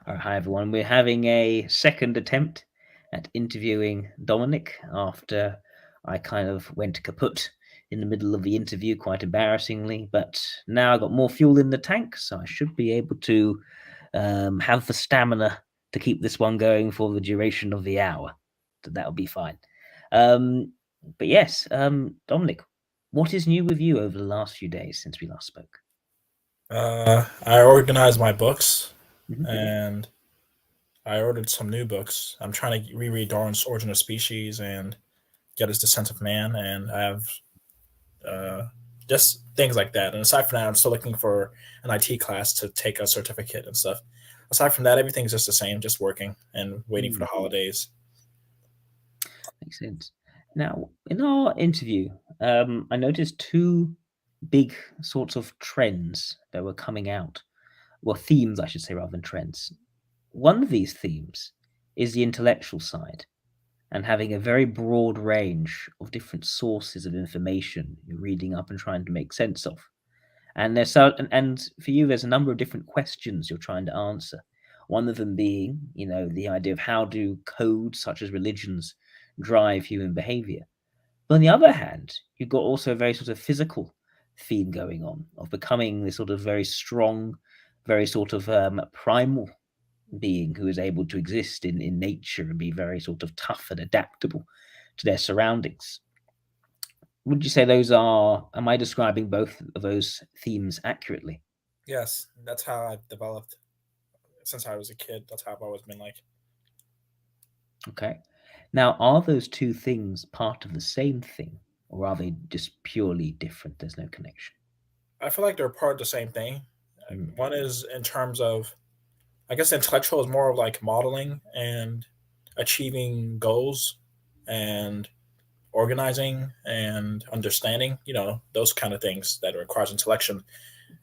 Hi everyone. We're having a second attempt at interviewing Dominic after I kind of went kaput in the middle of the interview, quite embarrassingly. But now I've got more fuel in the tank, so I should be able to have the stamina to keep this one going for the duration of the hour. So that'll be fine. But yes, Dominic, what is new with you over the last few days since we last spoke? I organized my books Mhm. and I ordered some new books. I'm trying to reread Darwin's Origin of Species and get his Descent of Man, and I have uh, just things like that. And aside from that, I'm still looking for an IT class to take a certificate and stuff. Aside from that, everything's just the same, just working and waiting for Mm. the holidays. Makes sense. Now, in our interview, I noticed two big sorts of trends that were coming out. Well, themes, I should say, rather than trends. One of these themes is the intellectual side and having a very broad range of different sources of information you're reading up and trying to make sense of. And and for you, there's a number of different questions you're trying to answer. One of them being, the idea of how do codes such as religions drive human behavior. But on the other hand, you've got also a very sort of physical theme going on of becoming this sort of very strong, very sort of primal being who is able to exist in nature and be very sort of tough and adaptable to their surroundings. Would you say am I describing both of those themes accurately? Yes, that's how I've developed since I was a kid. That's how I've always been like. Okay. Now, are those two things part of the same thing, or are they just purely different? There's no connection. I feel like they're part of the same thing. Mm. One is in terms of, I guess, intellectual is more of like modeling and achieving goals and organizing and understanding, those kind of things that requires intellection.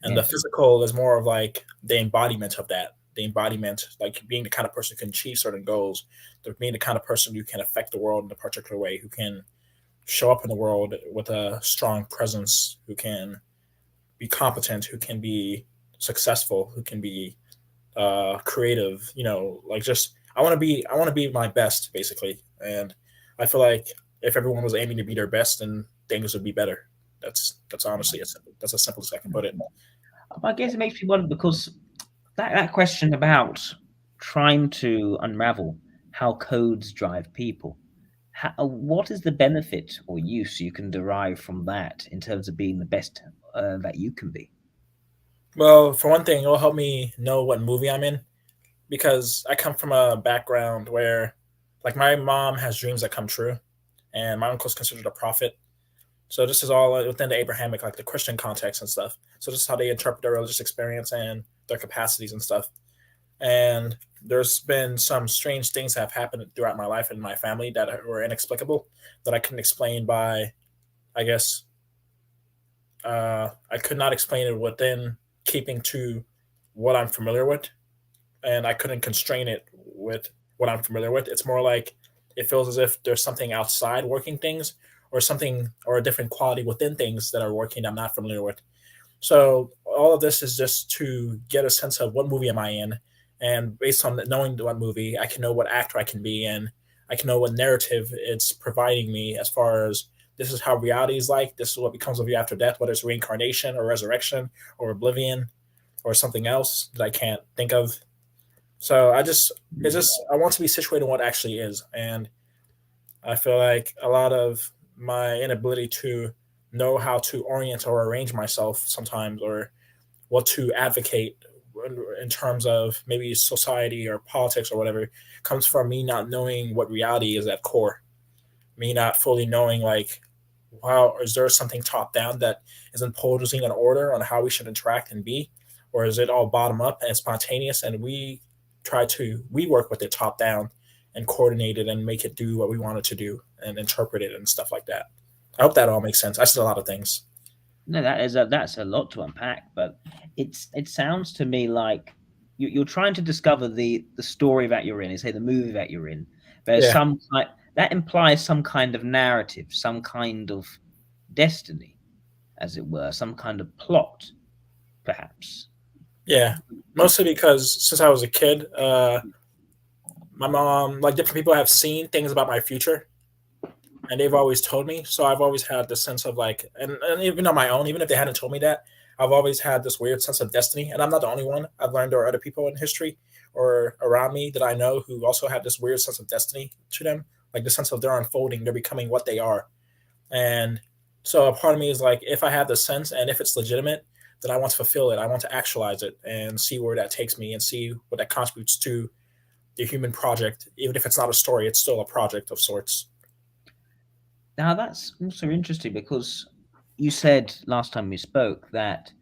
And the Yes. physical is more of like the embodiment of that. The embodiment, like being the kind of person who can achieve certain goals, being the kind of person who can affect the world in a particular way, who can show up in the world with a strong presence, who can be competent, who can be successful, who can be creative. Like just I want to be my best basically, and I feel like if everyone was aiming to be their best, then things would be better. That's honestly that's as simple as I can put it. I guess it makes me wonder because that question about trying to unravel how codes drive people, what is the benefit or use you can derive from that in terms of being the best that you can be? Well, for one thing, it'll help me know what movie I'm in because I come from a background where, like, my mom has dreams that come true, and my uncle's considered a prophet. So this is all within the Abrahamic, like the Christian context and stuff. So this is how they interpret their religious experience and their capacities and stuff. And there's been some strange things that have happened throughout my life and my family that were inexplicable that I couldn't explain by, I guess, I could not explain it within keeping to what I'm familiar with, and I couldn't constrain it with what I'm familiar with. It's more like it feels as if there's something outside working things, or something, or a different quality within things that are working that I'm not familiar with. So all of this is just to get a sense of what movie am I in, and based on knowing what movie, I can know what actor I can be in. I can know what narrative it's providing me as far as this is how reality is like. This is what becomes of you after death, whether it's reincarnation or resurrection or oblivion or something else that I can't think of. So it's Mm. just I want to be situated in what actually is, and I feel like a lot of my inability to know how to orient or arrange myself sometimes, or what to advocate in terms of maybe society or politics or whatever, comes from me not knowing what reality is at core. Me not fully knowing, like, wow, is there something top down that is imposing an order on how we should interact and be, or is it all bottom up and spontaneous, and we work with it top down and coordinate it and make it do what we want it to do and interpret it and stuff like that. I hope that all makes sense. I said a lot of things. No, that's a lot to unpack, but it sounds to me like you're trying to discover the story that you're in, say the movie that you're in. There's Yeah. some that implies some kind of narrative, some kind of destiny, as it were, some kind of plot, perhaps. Yeah, mostly because since I was a kid, my mom, like different people have seen things about my future and they've always told me. So I've always had this sense of like, and even on my own, even if they hadn't told me that, I've always had this weird sense of destiny. And I'm not the only one. I've learned there are other people in history or around me that I know who also have this weird sense of destiny to them, like the sense of they're unfolding, they're becoming what they are. And so a part of me is like, if I have the sense and if it's legitimate, then I want to fulfill it. I want to actualize it and see where that takes me and see what that contributes to the human project. Even if it's not a story, it's still a project of sorts. Now that's also interesting because you said last time we spoke that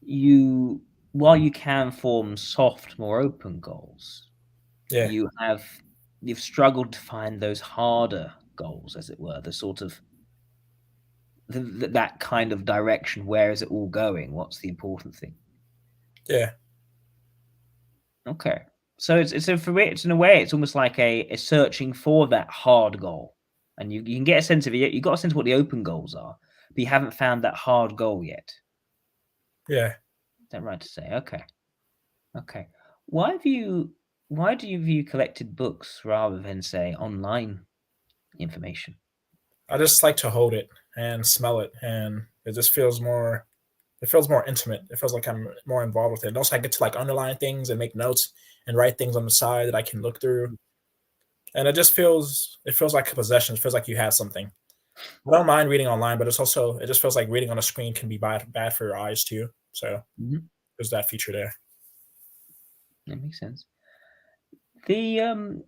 you, while you can form soft, more open goals, Yeah, you have you've struggled to find those harder goals, as it were, the sort of that kind of direction. Where is it all going? What's the important thing? yeah. Okay, so it's a, for it, it's in a way, it's almost like a searching for that hard goal, and you can get a sense of it. You got a sense of what the open goals are, but you haven't found that hard goal yet. Yeah. Is that right to say? Okay, okay. Why have you? Why do you view collected books rather than say online information? I just like to hold it and smell it, and it just feels more. It feels more intimate. It feels like I'm more involved with it. And also, I get to like underline things and make notes and write things on the side that I can look through. And it just feels. It feels like a possession. It feels like you have something. I don't mind reading online, but it's also. It just feels like reading on a screen can be bad for your eyes too. So Mhm. there's that feature there. That makes sense. The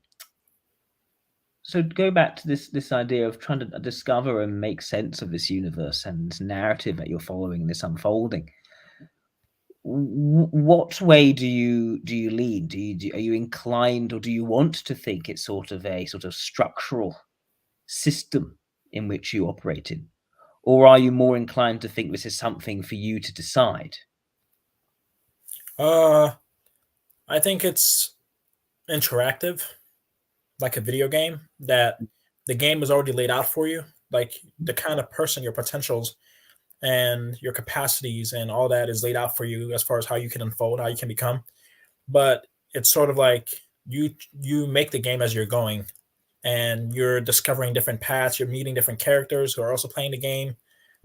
So go back to this idea of trying to discover and make sense of this universe and this narrative that you're following, this unfolding. What way do you lean? Are you inclined, or do you want to think it's sort of a sort of structural system in which you operate in, or are you more inclined to think this is something for you to decide? Uh, I think it's interactive, like a video game that the game is already laid out for you. Like the kind of person, your potentials and your capacities and all that is laid out for you as far as how you can unfold, how you can become. But it's sort of like you make the game as you're going and you're discovering different paths, you're meeting different characters who are also playing the game.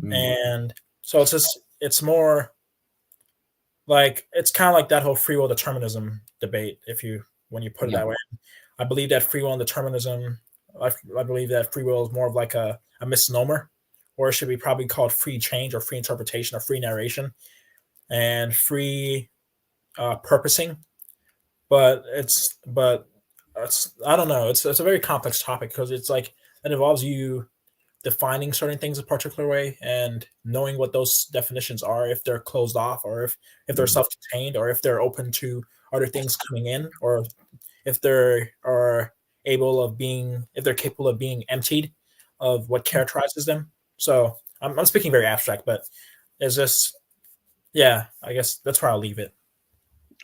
Mm, And so it's more like it's kind of like that whole free will determinism debate if you when you put it yeah. that way. I believe that free will and determinism. I believe that free will is more of like a misnomer, or it should be probably called free change or free interpretation or free narration and free purposing. But I don't know. It's a very complex topic because it's like it involves you defining certain things a particular way and knowing what those definitions are, if they're closed off or if they're Mm, self-contained or if they're open to other things coming in or if they are able of being if they're capable of being emptied of what characterizes them. So I'm speaking very abstract, but it's just yeah, I guess that's where I'll leave it.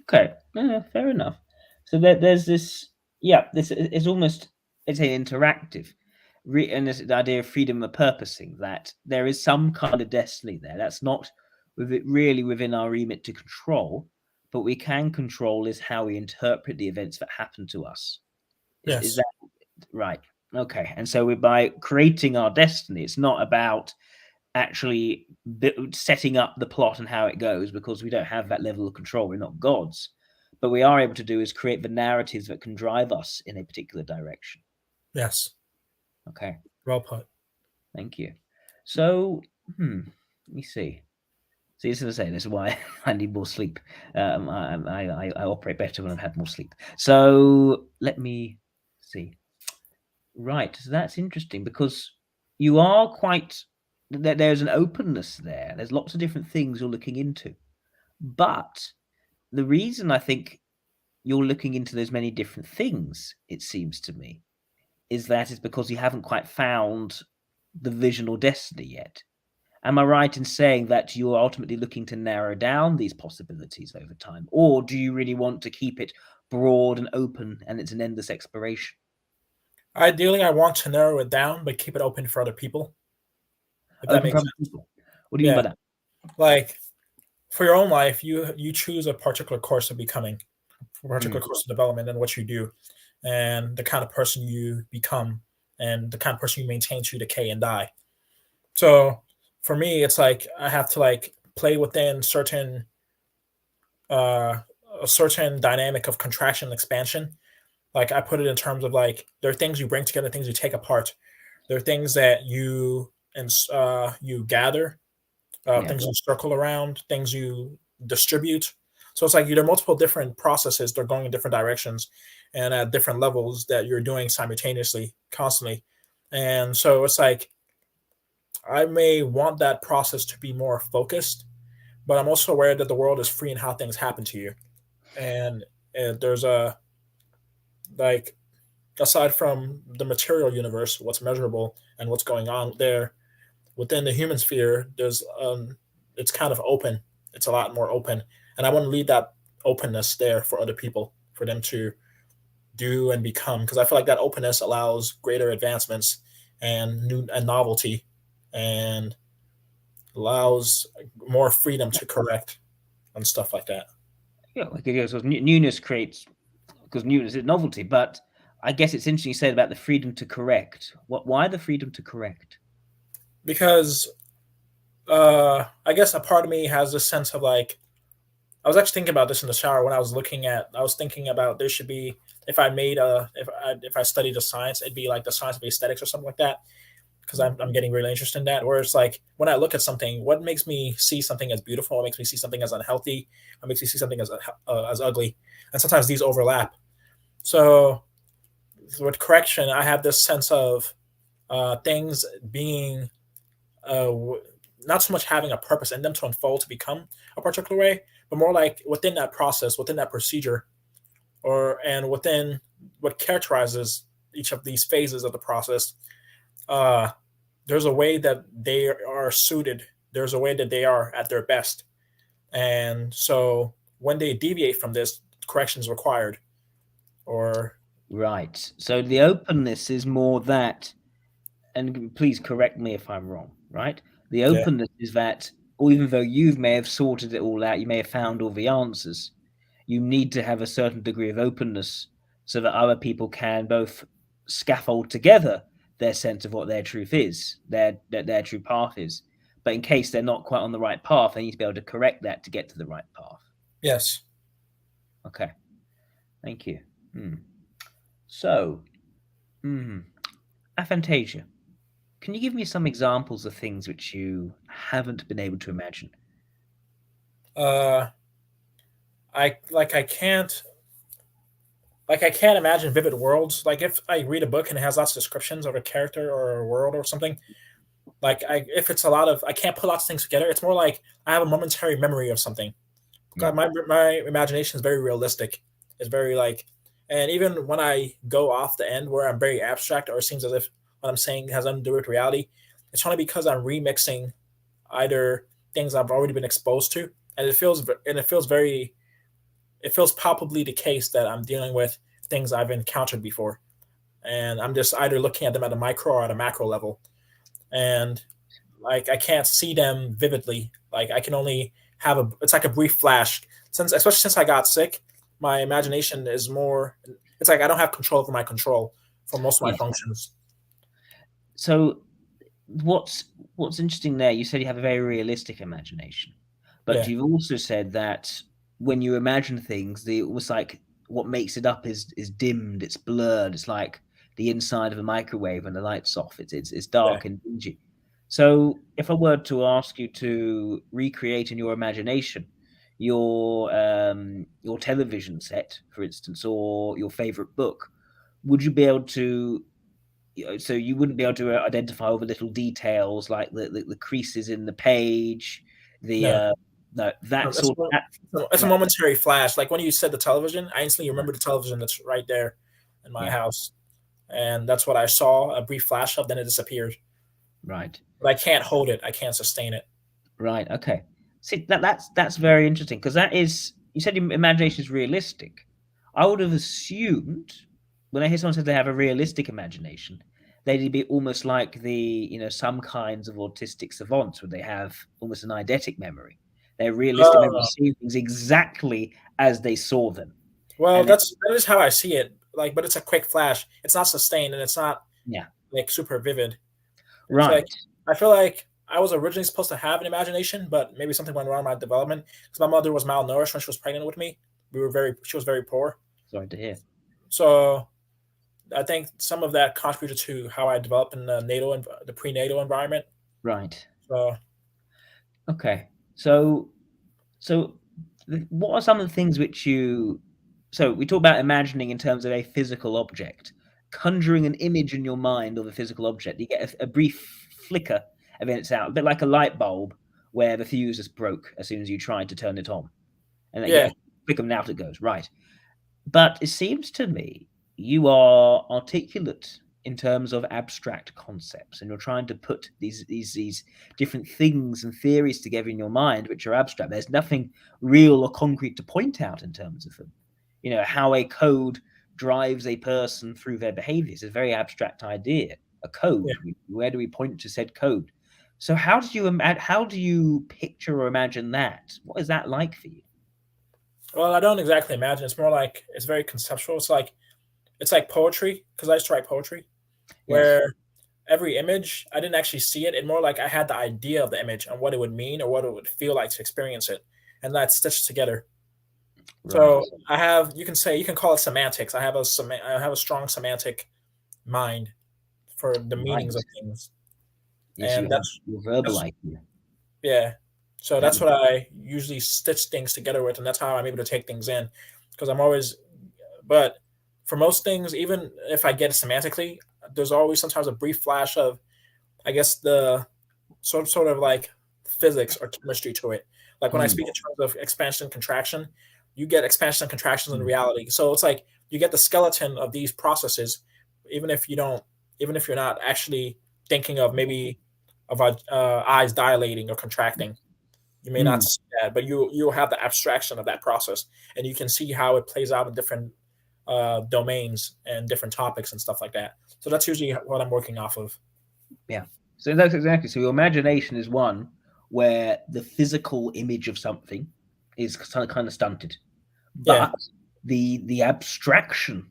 okay, yeah, fair enough. So there's this, yeah, this is almost, it's a interactive, and this the idea of freedom of purposing, that there is some kind of destiny there that's not with it really within our remit to control, but we can control is how we interpret the events that happen to us. Is Yes. that right? Okay, and so we, by creating our destiny, it's not about actually setting up the plot and how it goes, because we don't have that level of control. We're not gods, but we are able to do is create the narratives that can drive us in a particular direction. Yes. Okay, Well put. thank you. So, let me see. See, this is I say, this is why I need more sleep. I operate better when I've had more sleep. So let me see. Right, so that's interesting because you are quite, there's an openness there. There's lots of different things you're looking into. But the reason I think you're looking into those many different things, it seems to me, is because you haven't quite found the vision or destiny yet. Am I right in saying that you're ultimately looking to narrow down these possibilities over time? Or do you really want to keep it broad and open and it's an endless exploration? Ideally, I want to narrow it down, but keep it open for other people. If that Open for makes other sense. people. What do you mean Yeah. by that? Like for your own life, you choose a particular course of becoming, a particular Mm. course of development, and what you do, and the kind of person you become, and the kind of person you maintain to decay and die. So for me, it's like I have to like play within uh, a certain dynamic of contraction and expansion. Like I put it in terms of like there are things you bring together, things you take apart. There are things that you gather, Yeah. things you circle around, things you distribute. So it's like there are multiple different processes. They're going in different directions and at different levels that you're doing simultaneously, constantly. And so it's like I may want that process to be more focused, but I'm also aware that the world is free in how things happen to you. And there's a like aside from the material universe, what's measurable and what's going on there within the human sphere, there's it's kind of open. It's a lot more open, and I want to leave that openness there for other people, for them to do and become, because I feel like that openness allows greater advancements and new and novelty, and allows more freedom to correct and stuff like that. Yeah, like it goes, newness creates because newness is novelty. But I guess it's interesting you said about the freedom to correct. Why the freedom to correct? Because I guess a part of me has this sense of like I was actually thinking about this in the shower when I was looking at. I was thinking about there should be if I made a if I studied a science, it'd be like the science of aesthetics or something like that. Because I'm getting really interested in that. Where it's like when I look at something, what makes me see something as beautiful? What makes me see something as unhealthy? What makes me see something as ugly? And sometimes these overlap. So with correction, I have this sense of things being uh, not so much having a purpose in them to unfold to become a particular way, but more like within that process, within that procedure, or and within what characterizes each of these phases of the process. Uh, there's a way that they are suited. There's a way that they are at their best, and so when they deviate from this, correction is required. Or Right. So the openness is more that, and please correct me if I'm wrong, right? The yeah, openness is that, or even though you may have sorted it all out, you may have found all the answers, you need to have a certain degree of openness so that other people can both scaffold together their sense of what their truth is, their true path is. But in case they're not quite on the right path, they need to be able to correct that to get to the right path. yes. Okay, thank you. So, aphantasia. Can you give me some examples of things which you haven't been able to imagine? Uh, I can't imagine vivid worlds. Like if I read a book and it has lots of descriptions of a character or a world or something, like if it's a lot of I can't put lots of things together. It's more like I have a momentary memory of something. Yeah. My imagination is very realistic. It's very like, and even when I go off the end where I'm very abstract or it seems as if what I'm saying has nothing to do with reality, it's only because I'm remixing either things I've already been exposed to, and it feels very it feels palpably the case that I'm dealing with things I've encountered before, and I'm just either looking at them at a micro or at a macro level, and like I can't see them vividly. Like I can only have a it's like a brief flash. Since especially since I got sick, my imagination is more. It's like I don't have control over my control for most of my Yes. functions. So what's what's interesting there, you said you have a very realistic imagination, but Yeah, you've also said that when you imagine things, the almost like what makes it up is dimmed, it's blurred, it's like the inside of a microwave when the light's off. It's yeah, dark and dingy. So if I were to ask you to recreate in your imagination your television set, for instance, or your favorite book, would you be able to so you wouldn't be able to identify all the little details like the creases in the page, the no. no that It's, sort of that it's a right, momentary flash. Like when you said the television, I instantly remember the television that's right there in my yeah, house, and that's what I saw a brief flash of. Then it disappeared. right, But I can't hold it. I can't sustain it. right, okay. See that's very interesting because that is you said your imagination is realistic. I would have assumed when I hear someone say they have a realistic imagination, they'd be almost like the some kinds of autistic savants where they have almost an eidetic memory. They're realistic. They Oh, perceive things exactly as they saw them. well, And then, that is how I see it. Like, but it's a quick flash. It's not sustained, and it's not yeah, like super vivid. It's like right. I feel like I was originally supposed to have an imagination, but maybe something went wrong in my development because my mother was malnourished when she was pregnant with me. She was very poor, Sorry to hear. so I think some of that contributed to how I developed in the prenatal environment. Right. So Okay. So what are some of the things which you so we talk about imagining in terms of a physical object, conjuring an image in your mind of a physical object. You get a brief flicker, and then it's out, a bit like a light bulb where the fuse just broke as soon as you tried to turn it on, and then you yeah, get a flick and out it goes. Right. But it seems to me you are articulate in terms of abstract concepts, and you're trying to put these different things and theories together in your mind, which are abstract. There's nothing real or concrete to point out in terms of them. You know, how a code drives a person through their behaviors is a very abstract idea. A yeah. code. Where do we point to said code? So how do you picture or imagine that? What is that like for you? Well, I don't exactly imagine. It's more like it's very conceptual. It's like poetry because I used to write poetry Yes. where every image I didn't actually see it. It more like I had the idea of the image and what it would mean or what it would feel like to experience it, and that's stitched together. Right. So I have you can call it semantics. I have a strong semantic mind for the meanings Right. of things, Yes, you and have that's your verbal that's idea. yeah. So That that's is what I usually stitch things together with, and that's how I'm able to take things in because I'm always but for most things, even if I get it semantically, there's always sometimes a brief flash of, I guess, the sort of like physics or chemistry to it. Like when I mm, speak in terms of expansion and contraction, you get expansion and contractions in mm, reality. So it's like you get the skeleton of these processes, even if you don't, even if you're not actually thinking of maybe of eyes dilating or contracting. You may not mm. see that, but you'll have the abstraction of that process, and you can see how it plays out in different domains and different topics and stuff like that. So that's usually what I'm working off of. Yeah. So that's exactly. So your imagination is one where the physical image of something is kind of stunted, Yeah, but the abstraction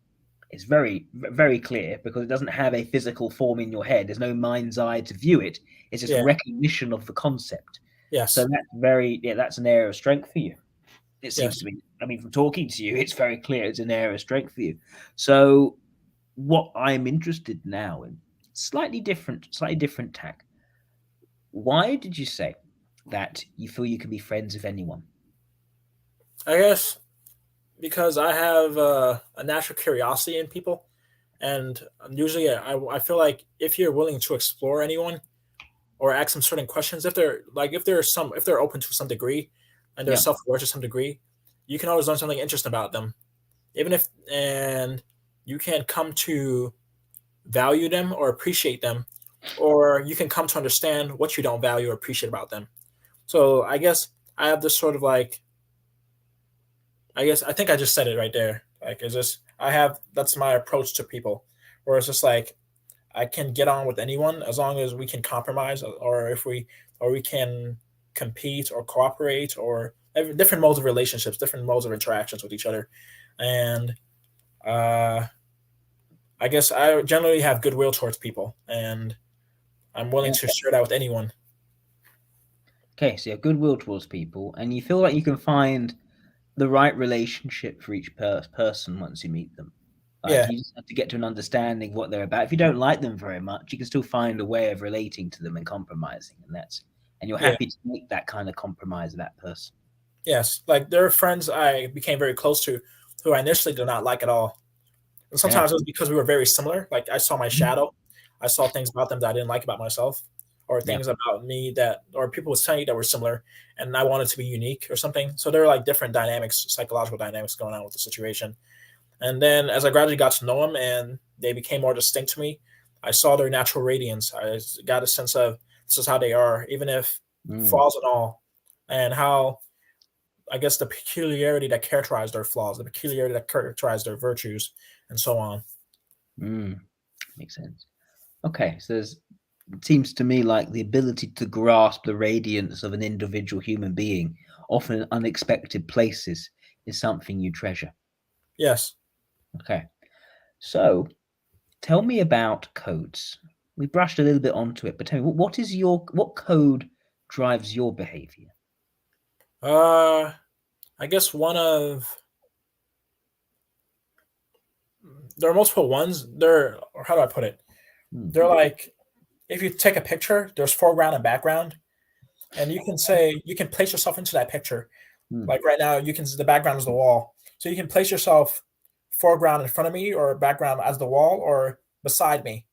is very clear because it doesn't have a physical form in your head. There's no mind's eye to view it. It's just yeah, recognition of the concept. So yes, that's an area of strength for you. It seems to yes. be. I mean, from talking to you, it's very clear it's an area of strength for you. So what I'm interested now in, slightly different tack. Why did you say that you feel you can be friends with anyone? I guess because I have a natural curiosity in people, and usually I feel like if you're willing to explore anyone or ask them certain questions, if they're open to some degree and they're Yeah. self aware to some degree, you can always learn something interesting about them. Even if and you can come to value them or appreciate them, or you can come to understand what you don't value or appreciate about them. So I guess I have this sort of like I think I just said it right there. Like it's just I have that's my approach to people, where it's just like I can get on with anyone as long as we can compromise, or we can compete or cooperate or different modes of relationships, different modes of interactions with each other, and uh, I guess I generally have goodwill towards people, and I'm willing to share that with anyone. Okay, so you have goodwill towards people, and you feel like you can find the right relationship for each person once you meet them. Like Yeah, you just have to get to an understanding of what they're about. If you don't like them very much, you can still find a way of relating to them and compromising, and you're yeah, happy to make that kind of compromise with that person. yes. Like there are friends I became very close to who I initially did not like at all. And Yeah. sometimes it was because we were very similar. Like I saw my shadow. I saw things about them that I didn't like about myself, or Yeah. things about me that, or people would tell you that were similar, and I wanted to be unique or something. So there were like different dynamics, psychological dynamics going on with the situation. And then as I gradually got to know them and they became more distinct to me, I saw their natural radiance. I got a sense of this is how they are, even if Mm, flaws and all, and how I guess the peculiarity that characterized their flaws, the peculiarity that characterized their virtues, and so on. mm, makes sense. Okay, so it seems to me like the ability to grasp the radiance of an individual human being often in unexpected places, is something you treasure. Yes. Okay. So tell me about codes. We brushed a little bit onto it, but tell me what code drives your behavior? I guess one of there are multiple ones. They're or how do I put it? Hmm. They're like if you take a picture, there's foreground and background, and you can say you can place yourself into that picture. Hmm. Like right now, you can the background is the wall, so you can place yourself foreground in front of me, or background as the wall, or beside me.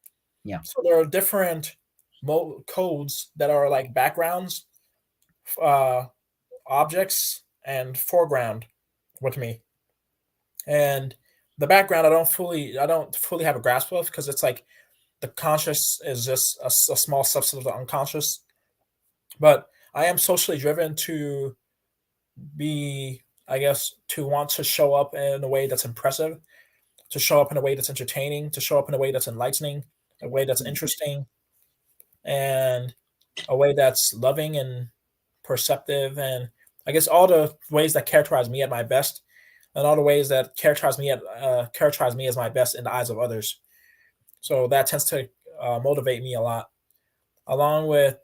Yeah. So there are different codes that are like backgrounds, uh, objects, and foreground with me. And the background, I don't fully have a grasp of because it's like the conscious is just a small subset of the unconscious. But I am socially driven to be, I guess, to want to show up in a way that's impressive, to show up in a way that's entertaining, to show up in a way that's enlightening, a way that's Hmm. interesting, and a way that's loving and perceptive, and I guess all the ways that characterize me at my best, and all the ways that characterize me as my best in the eyes of others. So that tends to motivate me a lot. Along with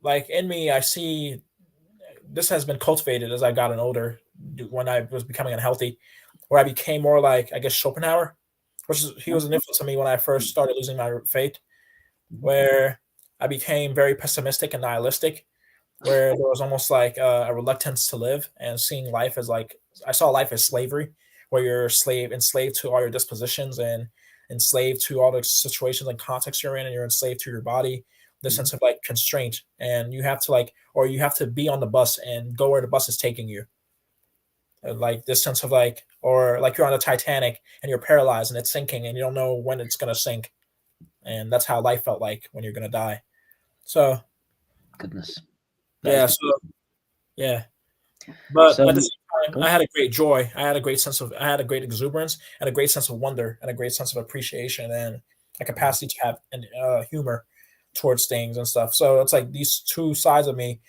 like in me, I see this has been cultivated as I've gotten older. When I was becoming unhealthy, where I became more like I guess Schopenhauer, he was an influence on me when I first started losing my faith, where I became very pessimistic and nihilistic, where there was almost like a reluctance to live and seeing life as like I saw life as slavery, where you're enslaved to all your dispositions and enslaved to all the situations and contexts you're in, and you're enslaved to your body. The Hmm. sense of like constraint, and you have to like, or you have to be on the bus and go where the bus is taking you. Like this sense of like, or like you're on the Titanic and you're paralyzed and it's sinking and you don't know when it's gonna sink, and that's how life felt like when you're gonna die. So Goodness, that is yeah, good. so yeah. But So at the same time, go I on. had a great joy. I had a great exuberance and a great sense of wonder and a great sense of appreciation and a capacity to have an humor towards things and stuff. So it's like these two sides of me.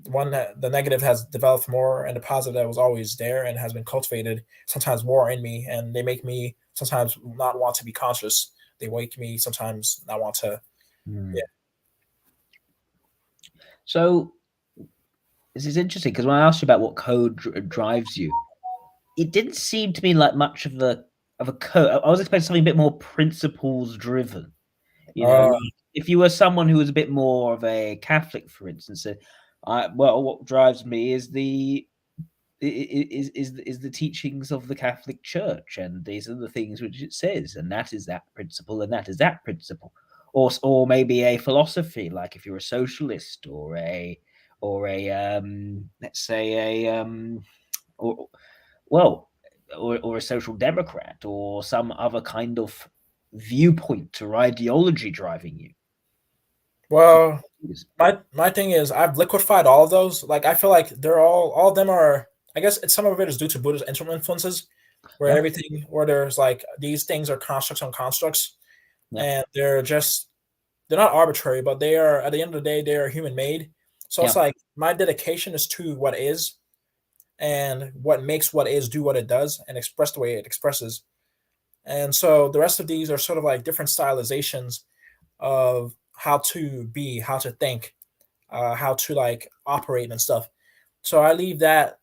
One that the negative has developed more, and the positive that was always there and has been cultivated sometimes more in me, and they make me sometimes not want to be conscious. They wake me sometimes not want to. Hmm. Yeah. So this is interesting because when I asked you about what code drives you, it didn't seem to me like much of a code. I was expecting something a bit more principles driven. Uh, Like if you were someone who was a bit more of a Catholic, for instance, well, what drives me is is the teachings of the Catholic Church, and these are the things which it says, and that is that principle, and that is that principle, or maybe a philosophy, like if you're a socialist or a let's say or well, or a social democrat, or some other kind of viewpoint or ideology driving you. well, my thing is I've liquefied all of those. Like I feel like they're all of them are. I guess it's some of it is due to Buddhist influences, where Yeah, everything where there's like these things are constructs on constructs, yeah, and they're not arbitrary, but they are at the end of the day they are human made. So it's yeah. like my dedication is to what is, and what makes what is do what it does and express the way it expresses. And so the rest of these are sort of like different stylizations of how to be, how to think, how to like operate and stuff. So I leave that.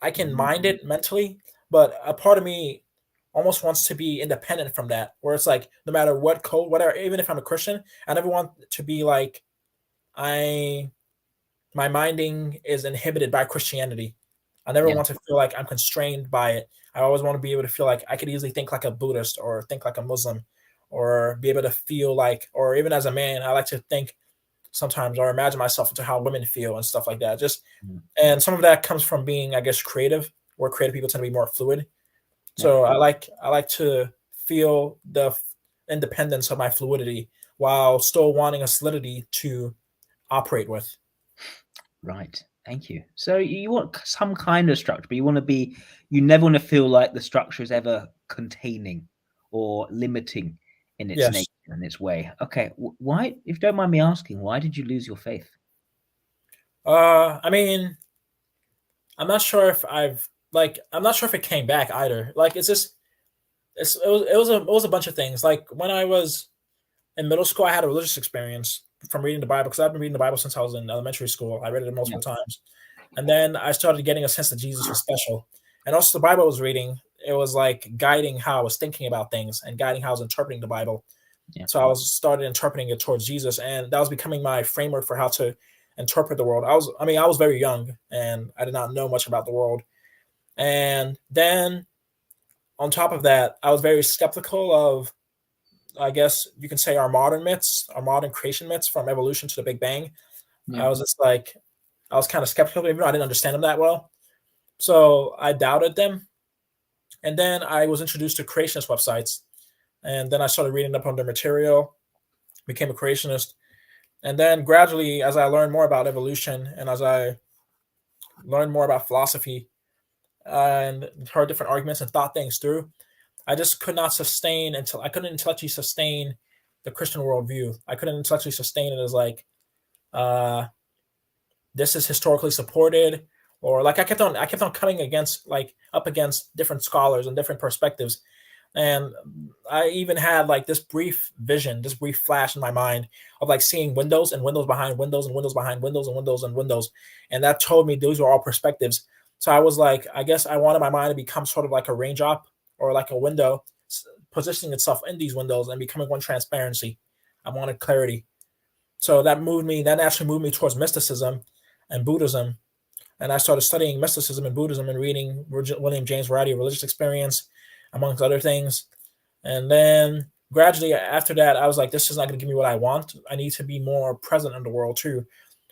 I can Mhm. mind it mentally, but a part of me almost wants to be independent from that. Where it's like no matter what code, whatever, even if I'm a Christian, I never want to be like I my minding is inhibited by Christianity. I never Yeah. want to feel like I'm constrained by it. I always want to be able to feel like I could easily think like a Buddhist or think like a Muslim or be able to feel like, or even as a man, I like to think sometimes or imagine myself into how women feel and stuff like that. Just Mm. and some of that comes from being, I guess, creative. Where creative people tend to be more fluid. Yeah. So I like to feel the independence of my fluidity while still wanting a solidity to operate with. Right. Thank you. So you want some kind of structure, but you never want to feel like the structure is ever containing or limiting in its Yes. nature and its way. Okay. Why, if you don't mind me asking, why did you lose your faith? I mean, I'm not sure if I'm not sure if it came back either. Like, it's just it was a bunch of things. Like when I was in middle school, I had a religious experience from reading the Bible because I've been reading the Bible since I was in elementary school. I read it Yeah, multiple times, and then I started getting a sense that Jesus was special, and also the Bible I was reading. It was like guiding how I was thinking about things and guiding how I was interpreting the Bible. yeah, So I was started interpreting it towards Jesus, and that was becoming my framework for how to interpret the world. I was very young, and I did not know much about the world. And then on top of that, I was very skeptical of, I guess you can say, our modern myths, our modern creation myths from evolution to the Big Bang. yeah. I was just like, I was kind of skeptical, even though I didn't understand them that well. So I doubted them. And then I was introduced to creationist websites. And then I started reading up on their material, became a creationist. And then gradually, as I learned more about evolution and as I learned more about philosophy and heard different arguments and thought things through, I just could not sustain until I couldn't intellectually sustain the Christian worldview. I couldn't intellectually sustain it as like, uh, this is historically supported, or like I kept on coming against like up against different scholars and different perspectives. And I even had like this brief vision, this brief flash in my mind of like seeing windows and windows behind windows and windows behind windows and windows and windows. And that told me those were all perspectives. So I was like, I guess I wanted my mind to become sort of like a raindrop or like a window, positioning itself in these windows and becoming one transparency. I wanted clarity. So that naturally moved me towards mysticism and Buddhism. And I started studying mysticism and Buddhism and reading William James' variety of religious experience, amongst other things. And then gradually after that, I was like, this is not going to give me what I want. I need to be more present in the world too.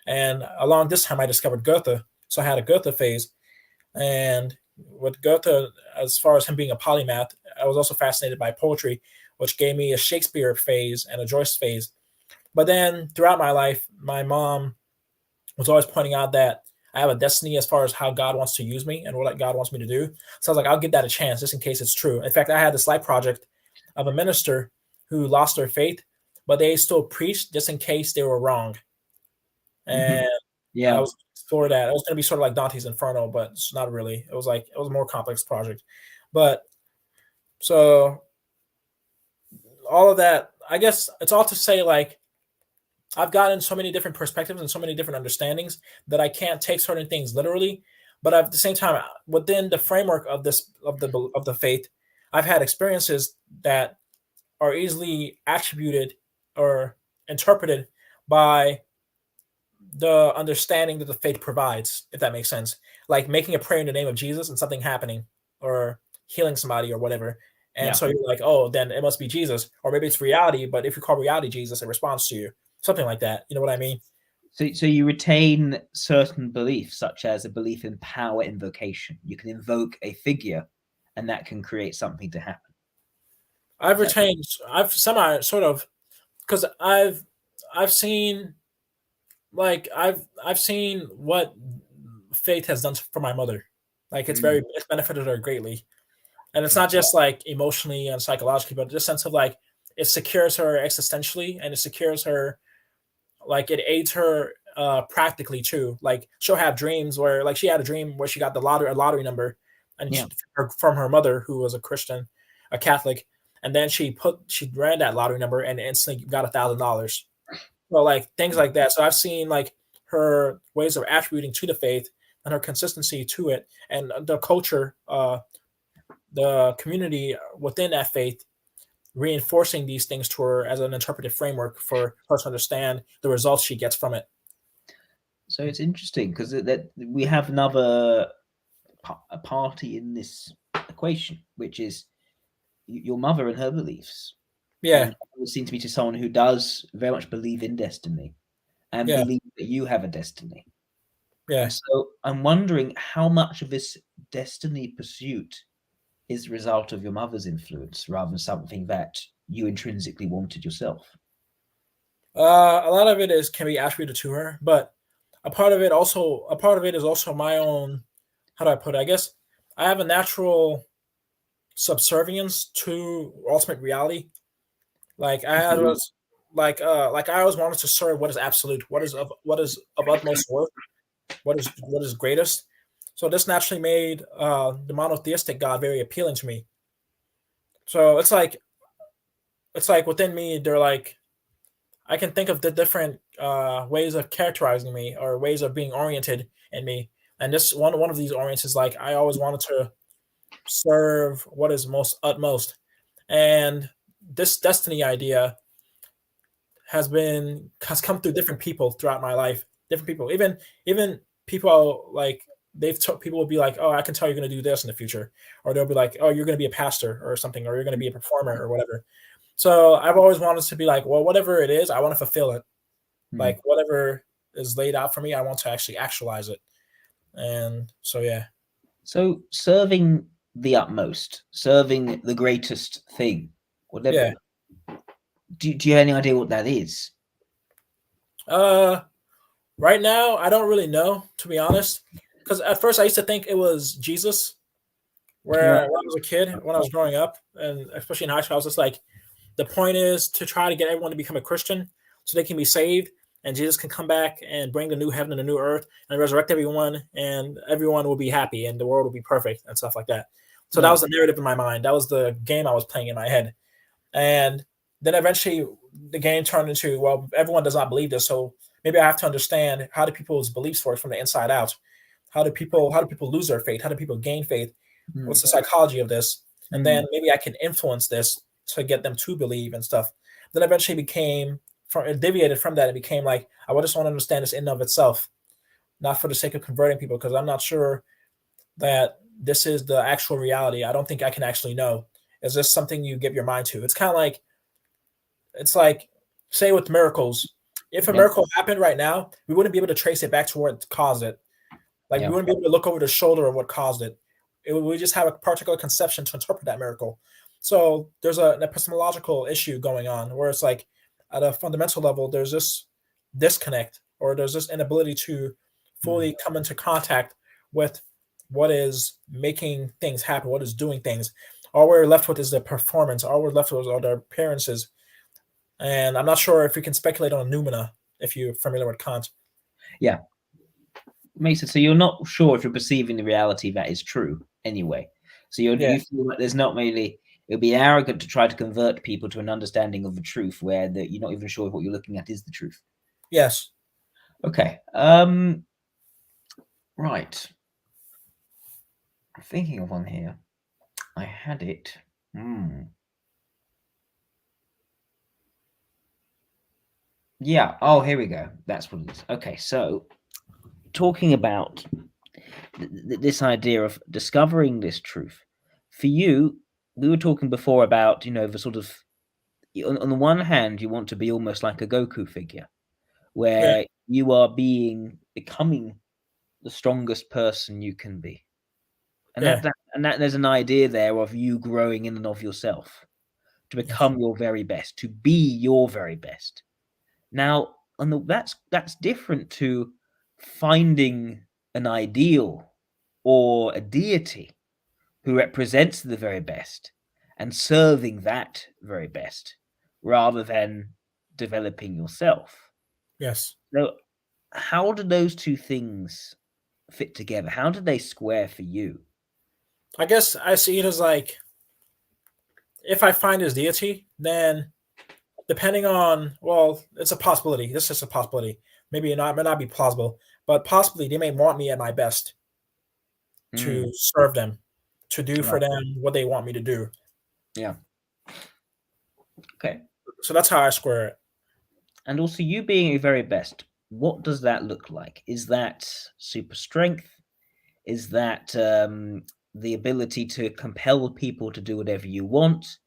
And along this time, I discovered Goethe. So I had a Goethe phase. And with Goethe, as far as him being a polymath, I was also fascinated by poetry, which gave me a Shakespeare phase and a Joyce phase. But then throughout my life, my mom was always pointing out that I have a destiny as far as how God wants to use me and what God wants me to do. So I was like, I'll give that a chance just in case it's true. In fact, I had this life project of a minister who lost their faith, but they still preached just in case they were wrong. Hmm. And I Yeah. was for that. It was going to be sort of like Dante's Inferno, but it's not really. It was a more complex project. But so all of that, I guess it's all to say like I've gotten so many different perspectives and so many different understandings that I can't take certain things literally. But at the same time, within the framework of the faith, I've had experiences that are easily attributed or interpreted by the understanding that the faith provides, if that makes sense. Like making a prayer in the name of Jesus and something happening, or healing somebody or whatever. And Yeah. so you're like, oh, then it must be Jesus, or maybe it's reality. But if you call reality Jesus, it responds to you, something like that. You know what I mean? So you retain certain beliefs, such as a belief in power invocation. You can invoke a figure, and that can create something to happen. I've Is that retained, I've semi sort of, because I've seen I've seen what faith has done for my mother. Like mm, it's benefited her greatly, and it's not just like emotionally and psychologically, but just sense of like it secures her existentially and it secures her, like it aids her practically too. Like she'll have dreams where like she had a dream where she got a lottery number, and yeah. from her mother who was a Christian, a Catholic, and then she ran that lottery number and instantly got $1,000. Well, like things like that. So I've seen like her ways of attributing to the faith and her consistency to it, and the culture, the community within that faith, reinforcing these things to her as an interpretive framework for her to understand the results she gets from it. So it's interesting because that we have another a party in this equation, which is your mother and her beliefs. Yeah, And it seems to me to someone who does very much believe in destiny and yeah, believe that you have a destiny. And yeah. so I'm wondering how much of this destiny pursuit is the result of your mother's influence rather than something that you intrinsically wanted yourself. A lot of it is can be attributed to her, but a part of it is also my own. How do I put it? I guess I have a natural subservience to ultimate reality. Like I was like I always wanted to serve what is absolute, what is of utmost worth. what is greatest. So this naturally made the monotheistic God very appealing to me. So it's like within me, they're like I can think of the different ways of characterizing me or ways of being oriented in me. And this one of these orients is like I always wanted to serve what is most utmost. And this destiny idea has come through different people throughout my life. Different people, even people like people will be like, oh, I can tell you're going to do this in the future, or they'll be like, oh, you're going to be a pastor or something, or you're going to be a performer or whatever. So I've always wanted to be like, well, whatever it is, I want to fulfill it. Hmm. Like whatever is laid out for me, I want to actually actualize it. And so yeah, So serving the utmost, serving the greatest thing, whatever. yeah. Do you have any idea what that is? Uh, right now, I don't really know, to be honest, because at first I used to think it was Jesus. Right. Where when I was a kid, when I was growing up, and especially in high school, I was just like, the point is to try to get everyone to become a Christian so they can be saved, and Jesus can come back and bring the new heaven and the new earth and resurrect everyone, and everyone will be happy, and the world will be perfect and stuff like that. So that Right. was the narrative in my mind. That was the game I was playing in my head. And then eventually the game turned into, well, everyone does not believe this, so maybe I have to understand how do people's beliefs work from the inside out. How do people lose their faith? How do people gain faith? Hmm. What's the psychology of this? And Hmm. then maybe I can influence this to get them to believe and stuff. Then eventually became from it deviated from that. It became like I would just want to understand this in and of itself, not for the sake of converting people, because I'm not sure that this is the actual reality. I don't think I can actually know. Is this something you give your mind to? It's like say with miracles. If a Yeah. miracle happened right now, we wouldn't be able to trace it back to what caused it. Like we Yeah. wouldn't be able to look over the shoulder of what caused it. We just have a particular conception to interpret that miracle. So there's an epistemological issue going on where it's like at a fundamental level, there's this disconnect or there's this inability to Hmm. fully come into contact with what is making things happen, what is doing things. All we're left with is the performance. All we're left with are the appearances. And I'm not sure if we can speculate on noumena if you're familiar with Kant. Yeah. Makes it so you're not sure if you're perceiving the reality that is true anyway. So Yeah. you feel like there's not really it would be arrogant to try to convert people to an understanding of the truth where you're not even sure if what you're looking at is the truth. Yes. Okay. Right. I'm thinking of one here. I had it. Yeah. Oh, here we go. That's what it is. Okay. So talking about this idea of discovering this truth for you, we were talking before about the sort of on the one hand you want to be almost like a Goku figure Yeah. where you are becoming the strongest person you can be, and Yeah. that there's an idea there of you growing in and of yourself to Yes. become your very best, to be your very best. Now, that's different to finding an ideal or a deity who represents the very best and serving that very best rather than developing yourself. Yes. So, how do those two things fit together? How do they square for you? I guess I see it as like if I find his deity, then depending on well, it's a possibility. This is a possibility. Maybe it may not be plausible, but possibly they may want me at my best Mm, to serve them, to do for right. them what they want me to do. Yeah. Okay. So that's how I square it. And also, you being your very best, what does that look like? Is that super strength? Is that the ability to compel people to do whatever you want?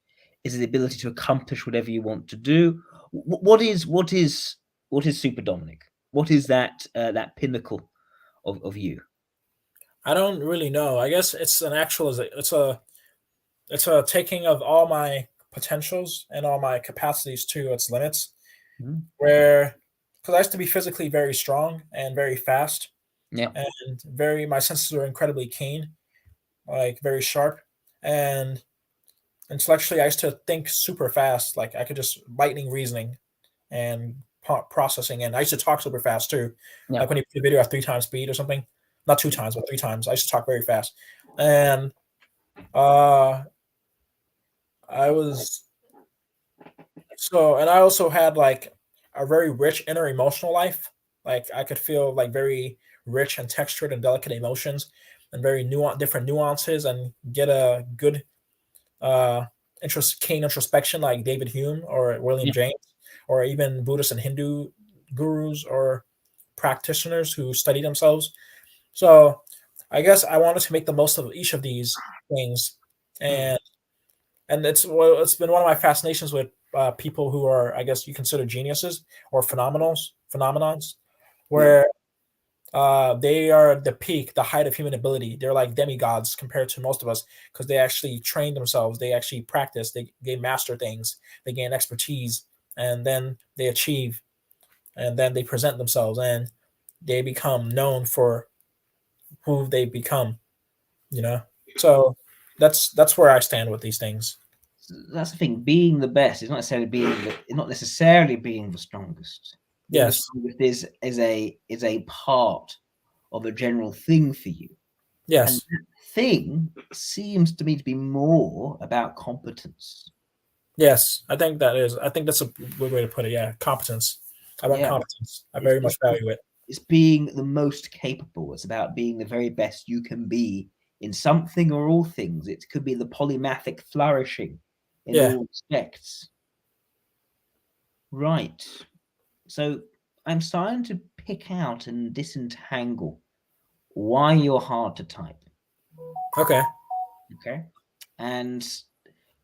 Is it the ability to accomplish whatever you want to do? What is super Dominic? What is that pinnacle of you? I don't really know. I guess it's an actual. It's a taking of all my potentials and all my capacities to its limits. Mhm. Where because I used to be physically very strong and very fast, Yeah. and very my senses were incredibly keen, like very sharp, and intellectually I used to think super fast. Like I could just lightning reasoning and processing, and I used to talk super fast too. Yeah. Like when you put a video at 3 times speed or something, not 2 times, but 3 times. I used to talk very fast, and uh, I was and I also had like a very rich inner emotional life. Like I could feel like very rich and textured and delicate emotions, and very different nuances, and get a good uh, keen introspection like David Hume or William Yeah. James, or even Buddhist and Hindu gurus or practitioners who study themselves. So I guess I wanted to make the most of each of these things, Mm. and it's been one of my fascinations with people who are, I guess you consider, geniuses or phenomenons, Yeah. where they are the peak, the height of human ability. They're like demigods compared to most of us because they actually train themselves. They actually practice. They master things. They gain expertise, and then they achieve, and then they present themselves, and they become known for who they become. You know, so that's where I stand with these things. That's the thing. Being the best is not necessarily being the strongest. Being the Yes, strongest is a part of a general thing for you, and yes, that thing seems to me to be more about competence. yes. I think that's a good way to put it. Yeah, competence. I want Yeah, competence. I it's very much it's value it. it's being the most capable. It's about being the very best you can be in something or all things. It could be the polymathic flourishing in Yeah. all respects. Right. So I'm starting to pick out and disentangle why you're hard to type. Okay. Okay. And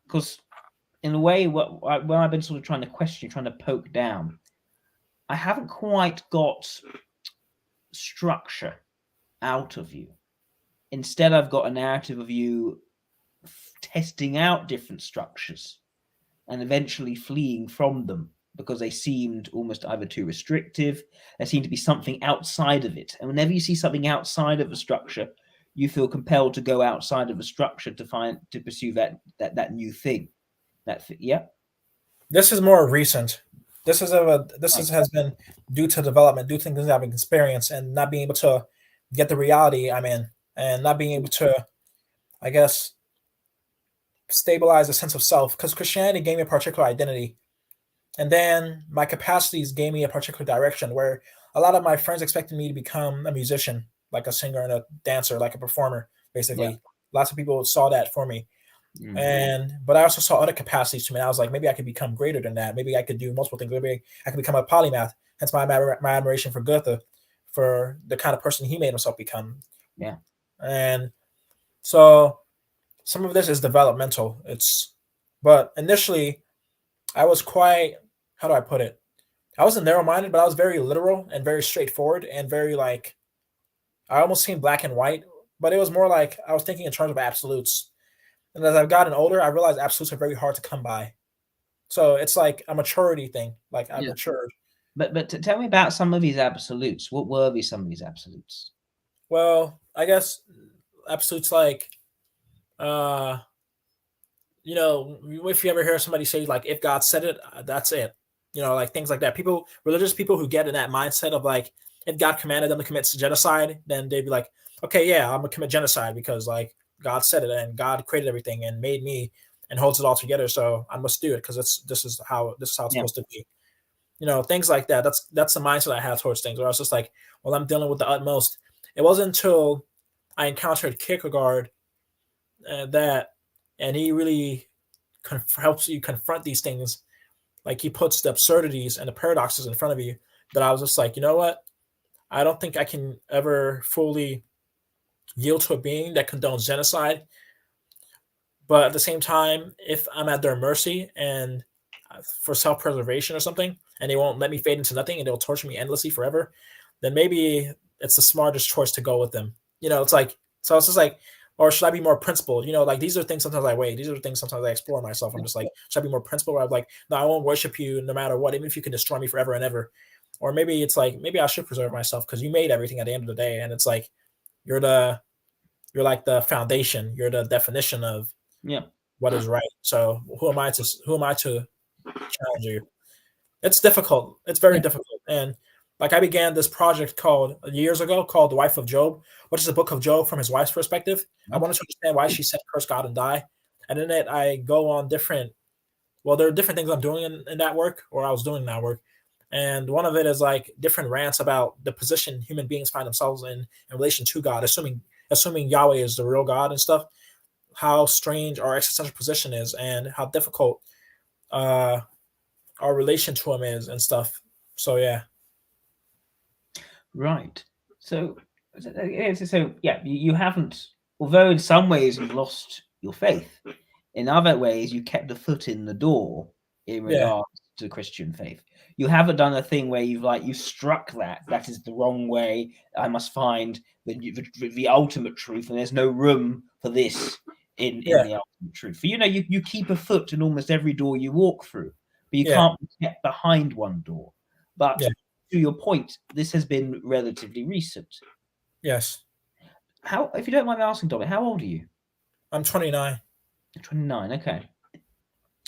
because in a way, when I've been sort of trying to question, trying to poke down, I haven't quite got structure out of you. Instead, I've got a narrative of you testing out different structures and eventually fleeing from them because they seemed almost either too restrictive. There seemed to be something outside of it. And whenever you see something outside of a structure, you feel compelled to go outside of a structure to pursue that new thing. Yeah. This is more recent. This Right. has been due to development, due to things I've experienced, and not being able to get the reality I'm in, and not being able to, I guess, stabilize a sense of self. Because Christianity gave me a particular identity, and then my capacities gave me a particular direction. Where a lot of my friends expected me to become a musician, like a singer and a dancer, like a performer. Yeah. Basically, lots of people saw that for me. Mm. But I also saw other capacities to me. And I was like, maybe I could become greater than that. Maybe I could do multiple things. Maybe I could become a polymath. Hence my admiration for Goethe, for the kind of person he made himself become. Yeah. And so some of this is developmental. But initially I was quite, how do I put it? I wasn't narrow minded, but I was very literal and very straightforward and very like, I almost seemed black and white, but it was more like I was thinking in terms of absolutes. And as I've gotten older, I realized absolutes are very hard to come by. So it's like a maturity thing. Like I've Yeah. matured. But tell me about some of these absolutes. What were some of these absolutes? Well, I guess absolutes like, uh, if you ever hear somebody say like, if God said it, that's it. Like things like that. Religious people who get in that mindset of like, if God commanded them to commit genocide, then they'd be like, okay, yeah, I'm gonna commit genocide because like God said it and God created everything and made me and holds it all together, so I must do it because this is how it's Yeah. supposed to be. Things like that. That's the mindset I have towards things. Where I was just like, well, I'm dealing with the utmost. It wasn't until I encountered Kierkegaard that, and he really helps you confront these things. Like he puts the absurdities and the paradoxes in front of you. That I was just like, you know what? I don't think I can ever fully yield to a being that condones genocide. But at the same time, if I'm at their mercy and for self-preservation or something, and they won't let me fade into nothing, and they'll torture me endlessly forever, then maybe it's the smartest choice to go with them. It's like, so it's just like, or should I be more principled? Like these are things sometimes I weigh. These are things sometimes I explore myself. I'm just like, should I be more principled? Where I'm like, no, I won't worship you no matter what, even if you can destroy me forever and ever. Or maybe it's like, maybe I should preserve myself because you made everything at the end of the day, and it's like you're the you're like the foundation. You're the definition of Yeah. what is right. So who am I to challenge you? It's difficult. It's very Yeah. difficult. And like I began this project called years ago called The Wife of Job, which is a book of Job from his wife's perspective. I Right. wanted to understand why she said curse God and die. And in it I go on different well, there are different things I'm doing in that work, or I was doing in that work. And one of it is like different rants about the position human beings find themselves in relation to God, assuming Yahweh is the real God and stuff, how strange our existential position is and how difficult uh our relation to him is and stuff. So yeah. Right. So yeah, you haven't, although in some ways you've lost your faith, in other ways you kept a foot in the door in Yeah. regards to Christian faith. You haven't done a thing where you struck that is the wrong way. I must find the ultimate truth, and there's no room for this in Yeah. the ultimate truth. For you keep a foot in almost every door you walk through, but you Yeah. can't be kept behind one door. But Yeah. to your point, this has been relatively recent. Yes. How, if you don't mind me asking, Dominic, how old are you? I'm 29. 29. Okay.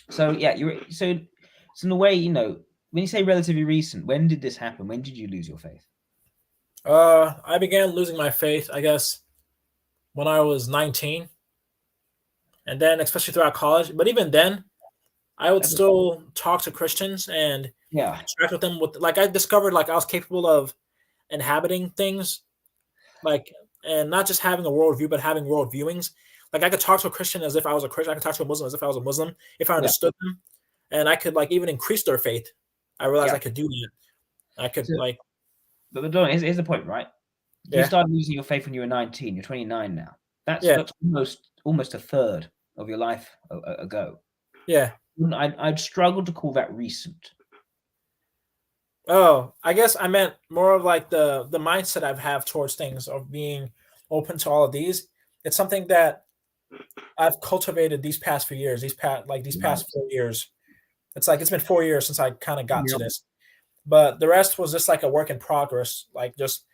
So yeah, so in a way, when you say relatively recent, when did this happen? When did you lose your faith? I began losing my faith, I guess, when I was 19, and then especially throughout college. But even then, I would still talk to Christians and Yeah. interact with them. With like, I discovered like I was capable of inhabiting things, like, and not just having a worldview, but having world viewings. Like I could talk to a Christian as if I was a Christian. I could talk to a Muslim as if I was a Muslim, if I Yeah. understood them, and I could like even increase their faith. I realized Yeah. I could do that. I could So, like, but Dominic, here's the point, right? You yeah, started losing your faith when you were 19. You're 29 now. That's yeah, that's almost a third of your life ago. yeah. I'd struggle to call that recent. Oh, I guess I meant more of like the mindset I have towards things of being open to all of these. It's something that I've cultivated these past few years, these Right. past 4 years. It's like it's been 4 years since I kind of got to Yeah. this, but the rest was just like a work in progress, like just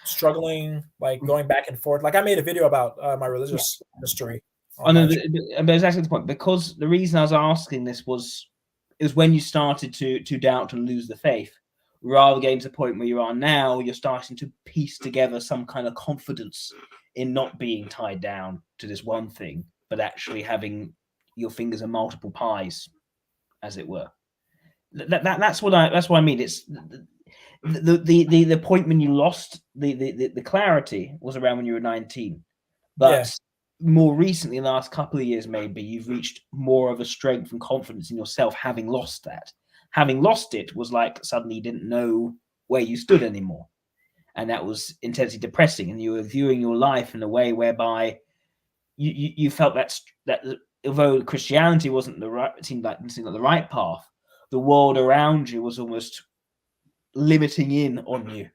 struggling, like going back and forth. Like I made a video about my religious history Oh on no, my channel. but it's actually the point, because the reason I was asking this was when you started to doubt and lose the faith, rather getting to the point where you are now, you're starting to piece together some kind of confidence in not being tied down to this one thing, but actually having your fingers in multiple pies, as it were. That's what I mean. It's the point when you lost the clarity was around when you were 19. Yeah, But more recently, in the last couple of years, maybe you've reached more of a strength and confidence in yourself, having lost that. Having lost it was like suddenly you didn't know where you stood anymore. And that was intensely depressing. And you were viewing your life in a way whereby you felt that although Christianity wasn't the right, seemed like the right path, the world around you was almost limiting in on you.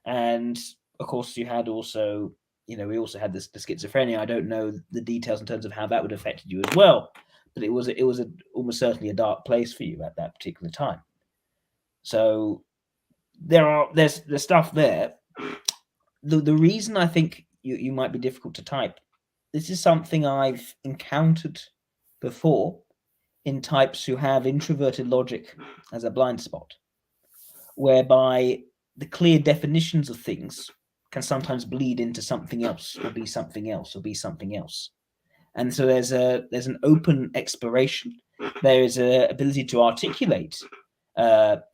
And of course, you had also, we also had the schizophrenia. I don't know the details in terms of how that would have affected you as well, but it was almost certainly a dark place for you at that particular time. So there's stuff there. The reason I think you might be difficult to type, this is something I've encountered before in types who have introverted logic as a blind spot, whereby the clear definitions of things can sometimes bleed into something else or be something else or be something else. And so there's an open exploration. There is a ability to articulate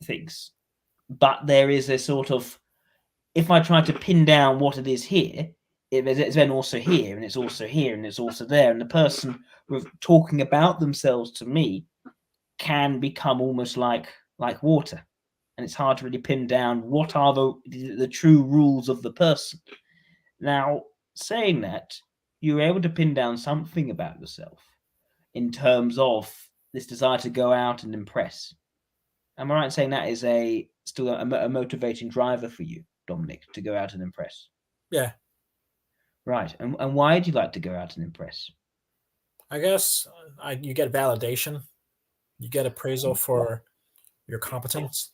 things, but there is a sort of, if I try to pin down what it is here, it's then also here, and it's also here, and it's also there. And the person with talking about themselves to me can become almost like water, and it's hard to really pin down what are the true rules of the person. Now, saying that, you're able to pin down something about yourself in terms of this desire to go out and impress. Am I right in saying that is still a motivating driver for you, Dominic, to go out and impress? yeah. Right. And why do you like to go out and impress? I guess you get validation, you get appraisal for your competence.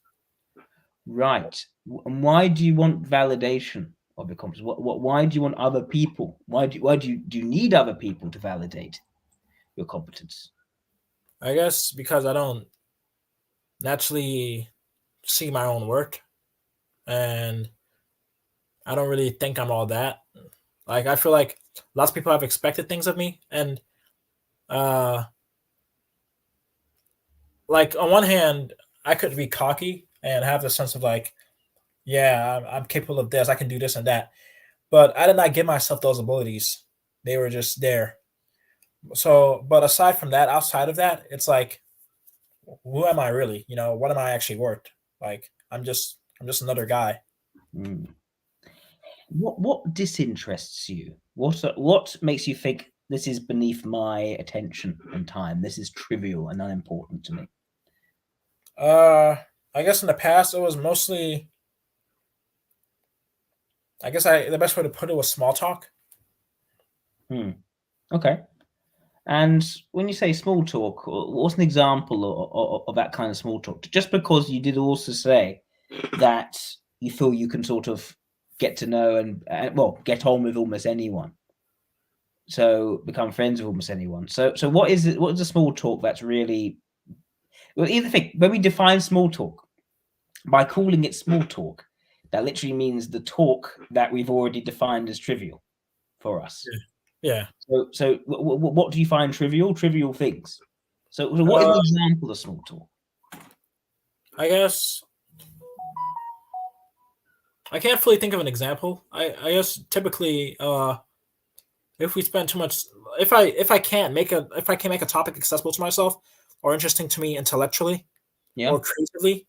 Right. And why do you want validation of your competence? Why do you want other people? Why do you need other people to validate your competence? I guess because I don't naturally see my own work, and I don't really think I'm all that. Like I feel like lots of people have expected things of me, and uh, like on one hand, I could be cocky and have the sense of like, yeah, I'm capable of this, I can do this and that, but I did not give myself those abilities. They were just there. So, but aside from that, outside of that, it's like, who am I really? You know, what am I actually worth? Like, I'm just another guy. Mm. What disinterests you? What makes you think this is beneath my attention and time? This is trivial and unimportant to me. Uh, I guess in the past it was mostly. I guess the best way to put it was small talk. Hmm. Okay. And when you say small talk, what's an example of that kind of small talk? Just because you did also say that you feel you can sort of get to know and well, get on with almost anyone. So become friends with almost anyone. So what is it? What is a small talk that's really well? Either thing when we define small talk by calling it small talk, that literally means the talk that we've already defined as trivial for us. Yeah. So what do you find trivial? Trivial things. So what is an Uh, example of small talk? I guess I can't fully think of an example. I guess typically, if we spend too much, if I can't make a topic accessible to myself or interesting to me intellectually Yeah, or creatively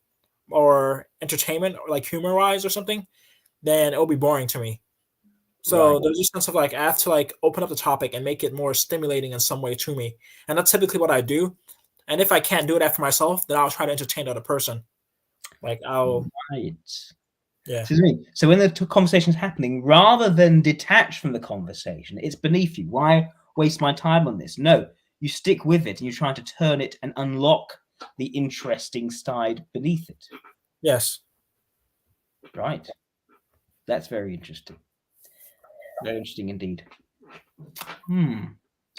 or entertainment or like humor wise or something, then it'll be boring to me. right. So there's a sense of like I have to like open up the topic and make it more stimulating in some way to me, and that's typically what I do. And if I can't do it after myself, then I'll try to entertain the other person. Like I'll, Right. yeah, So when the conversation's happening, rather than detach from the conversation, it's beneath you. Why waste my time on this? No, you stick with it and you're trying to turn it and unlock the interesting side beneath it. yes. Right. That's very interesting. Very interesting indeed.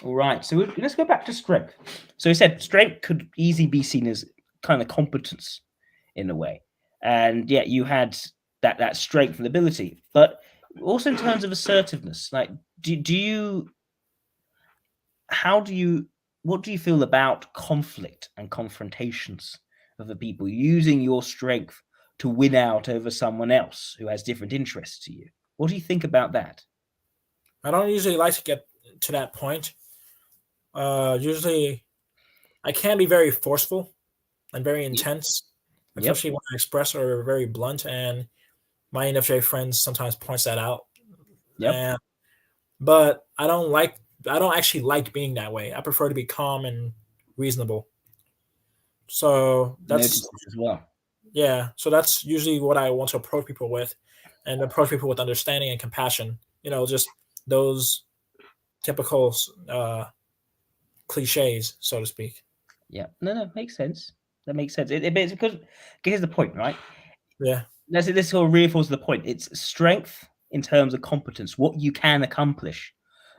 All right. So let's go back to strength. So he said strength could easily be seen as kind of competence in a way, and yet you had that strength and ability, but also in terms of assertiveness. Like, do you how do you what do you feel about conflict and confrontations of the people using your strength to win out over someone else who has different interests to you? What do you think about that? I don't usually like to get to that point. Usually I can be very forceful and very Yep. intense, Yep. especially when I express or very blunt. And my NFJ friends sometimes points that out. Yep. And but I don't actually like being that way. I prefer to be calm and reasonable. So Notice that's this as well. yeah. So that's usually what I want to approach people with, and approach people with understanding and compassion. You know, just those typical cliches, so to speak. Yeah. No, makes sense. That makes sense. It's because here's the point, right? Yeah. This sort of reinforces the point. It's strength in terms of competence, what you can accomplish,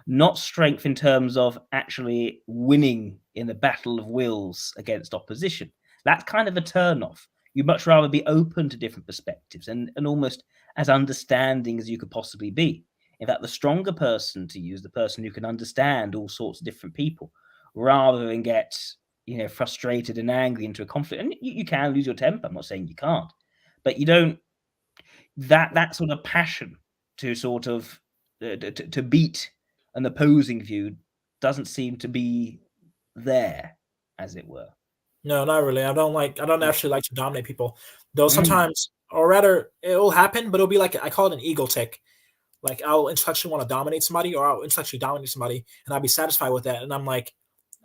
not strength in terms of actually winning in the battle of wills against opposition. That's kind of a turn off. You'd much rather be open to different perspectives and almost as understanding as you could possibly be. In fact, the stronger person to use, the person who can understand all sorts of different people, rather than get frustrated and angry into a conflict. And you can lose your temper. I'm not saying you can't, but you don't that sort of passion to sort of to beat an opposing view doesn't seem to be there, as it were. No, not really. I don't actually like to dominate people. Though Mm, sometimes, or rather, it'll happen, but it'll be like I call it an ego tick. Like I'll intellectually want to dominate somebody, or I'll intellectually dominate somebody, and I'll be satisfied with that. And I'm like,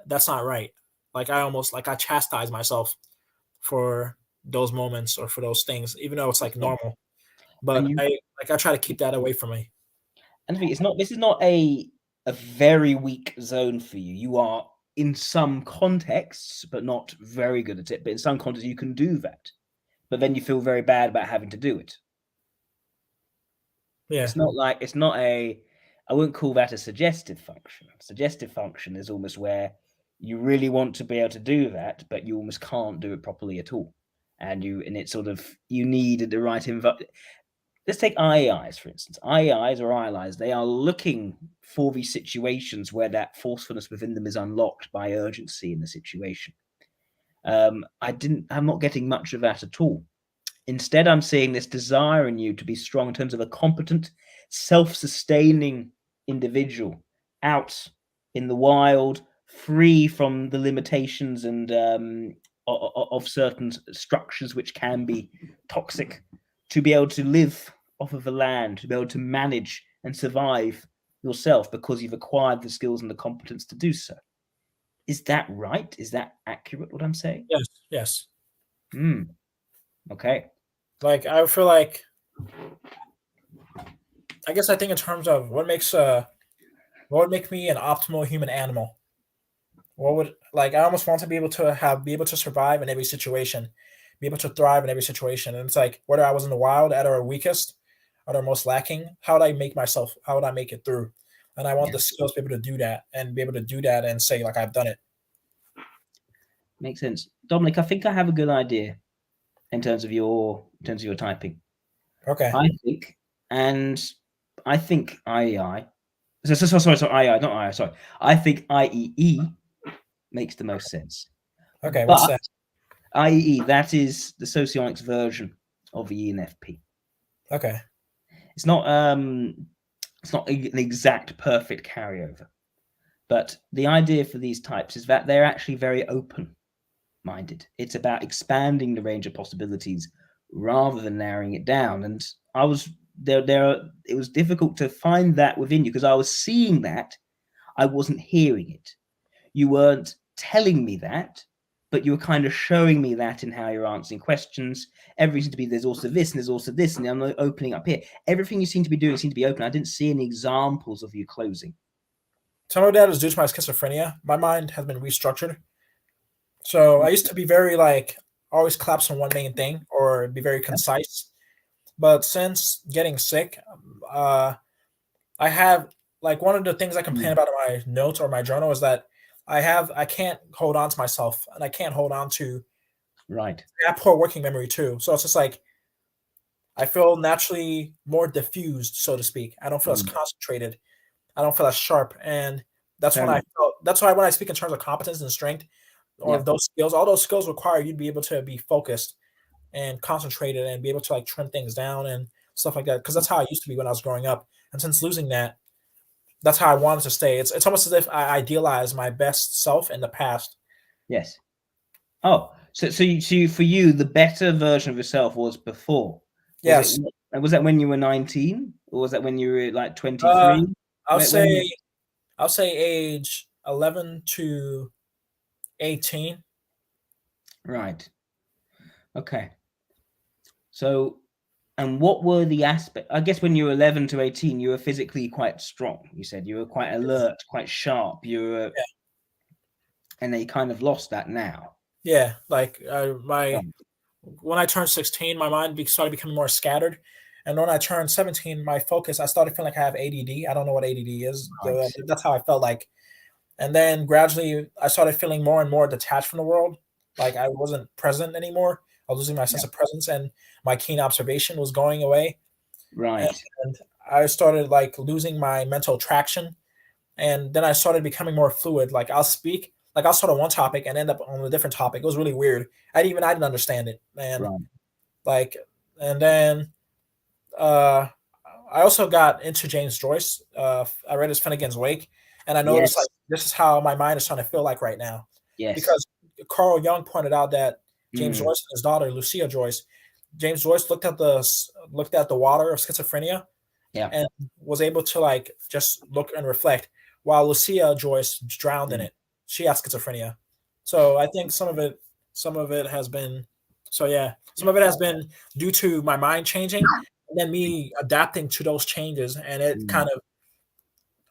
that's not right. Like I almost like I chastise myself for those moments or for those things, even though it's like okay. normal. And But you I try to keep that away from me. and the thing, it's not this is not a very weak zone for you. You are in some contexts, but not very good at it. But in some contexts, you can do that. But then you feel very bad about having to do it. Yeah. It's not a I wouldn't call that a suggestive function. Suggestive function is almost where You really want to be able to do that, but you almost can't do it properly at all. And it's sort of, you need the right environment. Let's take IEIs, for instance. IEIs or ILIs, they are looking for these situations where that forcefulness within them is unlocked by urgency in the situation. I'm not getting much of that at all. Instead, I'm seeing this desire in you to be strong in terms of a competent, self-sustaining individual out in the wild, free from the limitations and of certain structures which can be toxic, to be able to live off of the land, to be able to manage and survive yourself because you've acquired the skills and the competence to do so. Is that right? Is that accurate, what I'm saying? Yes, yes. Okay. Like I feel like, I guess I think in terms of what would make me an optimal human animal. What would, like, I almost want to be able to survive in every situation, be able to thrive in every situation. And it's like whether I was in the wild at our weakest, at our most lacking, how would I make it through? And I want Yeah. the skills to be able to do that and be able to do that and say like I've done it. Makes sense. Dominic, I think I have a good idea in terms of your typing. Okay. I think, and I think IEI. Sorry, IEI, not IEI. Sorry, I think IEE makes the most sense. Okay. What's But that? IEE, that is the socionics version of ENFP. Okay. It's not an exact perfect carryover, but the idea for these types is that they're actually very open-minded. It's about expanding the range of possibilities rather than narrowing it down. And I was there. It was difficult to find that within you because I was seeing that, I wasn't hearing it. You weren't telling me that, but you were kind of showing me that in how you're answering questions. Everything seemed to be, there's also this, and there's also this, and I'm opening up here. Everything you seem to be doing seemed to be open. I didn't see any examples of you closing. Some of that is due to my schizophrenia. My mind has been restructured. So I used to be very like always collapse on one main thing or be very concise. But since getting sick, I have, like, one of the things I complain about in my notes or my journal is that I can't hold on to myself and I can't hold on to, Right. I have poor working memory too. So it's just like I feel naturally more diffused, so to speak. I don't feel as concentrated. I don't feel as sharp. And that's Fair when I enough. felt that's why when I speak in terms of competence and strength or Yeah. those skills, all those skills require you to be able to be focused and concentrated and be able to like trim things down and stuff like that. Because that's how I used to be when I was growing up. And since losing that, that's how I wanted to stay. It's almost as if I idealize my best self in the past. Yes. Oh, so for you, the better version of yourself was before. Was it? Yes. Was that when you were 19, or was that when you were like Uh, 23? I'll When say I'll say age 11 to 18. right. Okay. So, and what were the aspects? I guess when you were 11 to 18, you were physically quite strong. You said you were quite alert, quite sharp. You were, Yeah. and they kind of lost that now. Yeah. Like my Right. when I turned 16, my mind started becoming more scattered. And when I turned 17, my focus, I started feeling like I have ADD. I don't know what ADD is. Right. That's how I felt like. And then gradually, I started feeling more and more detached from the world. Like I wasn't present anymore. I was losing my Yeah. sense of presence, and my keen observation was going away. Right. And I started like losing my mental traction. And then I started becoming more fluid. Like I'll speak, like I'll start on one topic and end up on a different topic. It was really weird. I didn't understand it, man. Right. Like, and then uh, I also got into James Joyce. I read his Finnegan's Wake, and I noticed like Yes. this is how my mind is trying to feel like right now, Yes. because Carl Jung pointed out that James Mm. Joyce and his daughter Lucia Joyce, James Joyce looked at the water of schizophrenia Yeah. and was able to like just look and reflect, while Lucia Joyce drowned in Mm. it. She had schizophrenia, so I think some of it has been, so yeah, some of it has been due to my mind changing and then me adapting to those changes and it Mm. kind of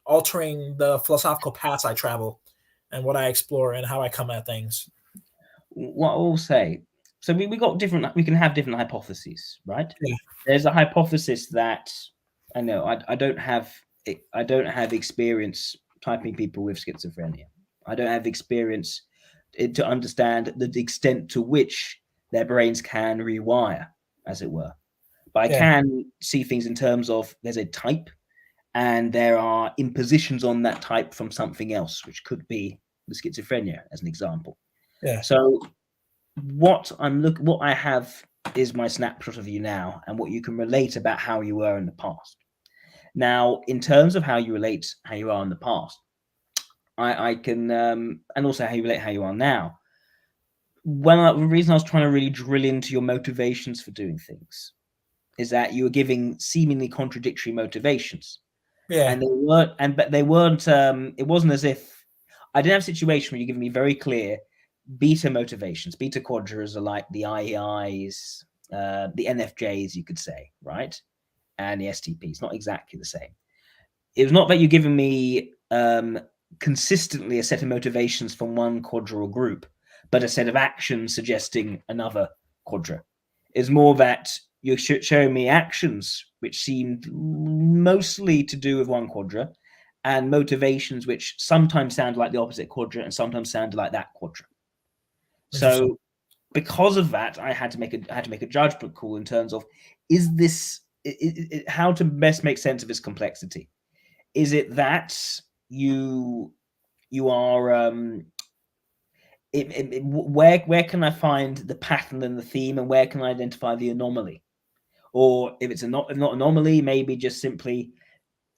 altering the philosophical paths I travel and what I explore and how I come at things. What I will say, so we got different. We can have different hypotheses, right? Yeah. There's a hypothesis that I know I don't have experience typing people with schizophrenia. I don't have experience to understand the extent to which their brains can rewire, as it were. But I can see things in terms of there's a type and there are impositions on that type from something else, which could be the schizophrenia, as an example. Yeah. So what I have is my snapshot of you now and what you can relate about how you were in the past. Now, in terms of how you relate how you are in the past, I can, and also how you relate how you are now. The reason I was trying to really drill into your motivations for doing things is that you were giving seemingly contradictory motivations. Yeah. And they weren't, it wasn't as if I didn't have a situation where you're giving me very clear beta motivations. Beta quadras are like the IEIs, the NFJs, you could say, right? And the STPs, not exactly the same. It was not that you're giving me consistently a set of motivations from one quadra or group, but a set of actions suggesting another quadra. It's more that you're showing me actions which seemed mostly to do with one quadra, and motivations which sometimes sound like the opposite quadra and sometimes sound like that quadra. So because of that, I had to make a judgment call in terms of is this how to best make sense of this complexity. Is it that you are where can I find the pattern and the theme, and where can I identify the anomaly? Or if it's not anomaly, maybe just simply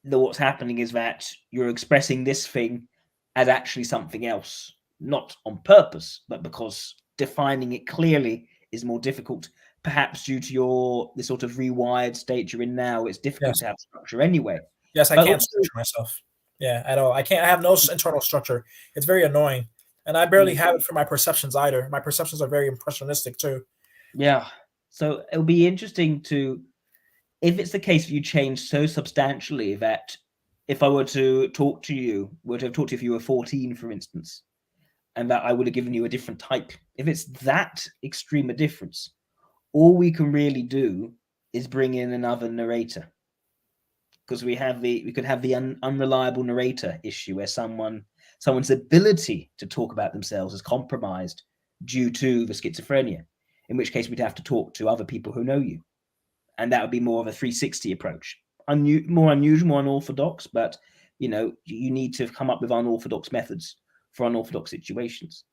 what's happening is that you're expressing this thing as actually something else, not on purpose, but because defining it clearly is more difficult, perhaps due to the sort of rewired state you're in now. It's difficult to have structure anyway. Yes, I But can't also, structure myself. Yeah, at all. I can't. I have no internal structure. It's very annoying, and I barely have it for my perceptions either. My perceptions are very impressionistic too. yeah. So it'll be interesting to, if it's the case that you change so substantially that if I were to talk to you, were to have talked to you if you were 14, for instance, and that I would have given you a different type. If it's that extreme a difference, all we can really do is bring in another narrator, because we could have the unreliable narrator issue where someone's ability to talk about themselves is compromised due to the schizophrenia, in which case we'd have to talk to other people who know you, and that would be more of a 360 approach. More unusual, more unorthodox, but you need to come up with unorthodox methods for unorthodox situations.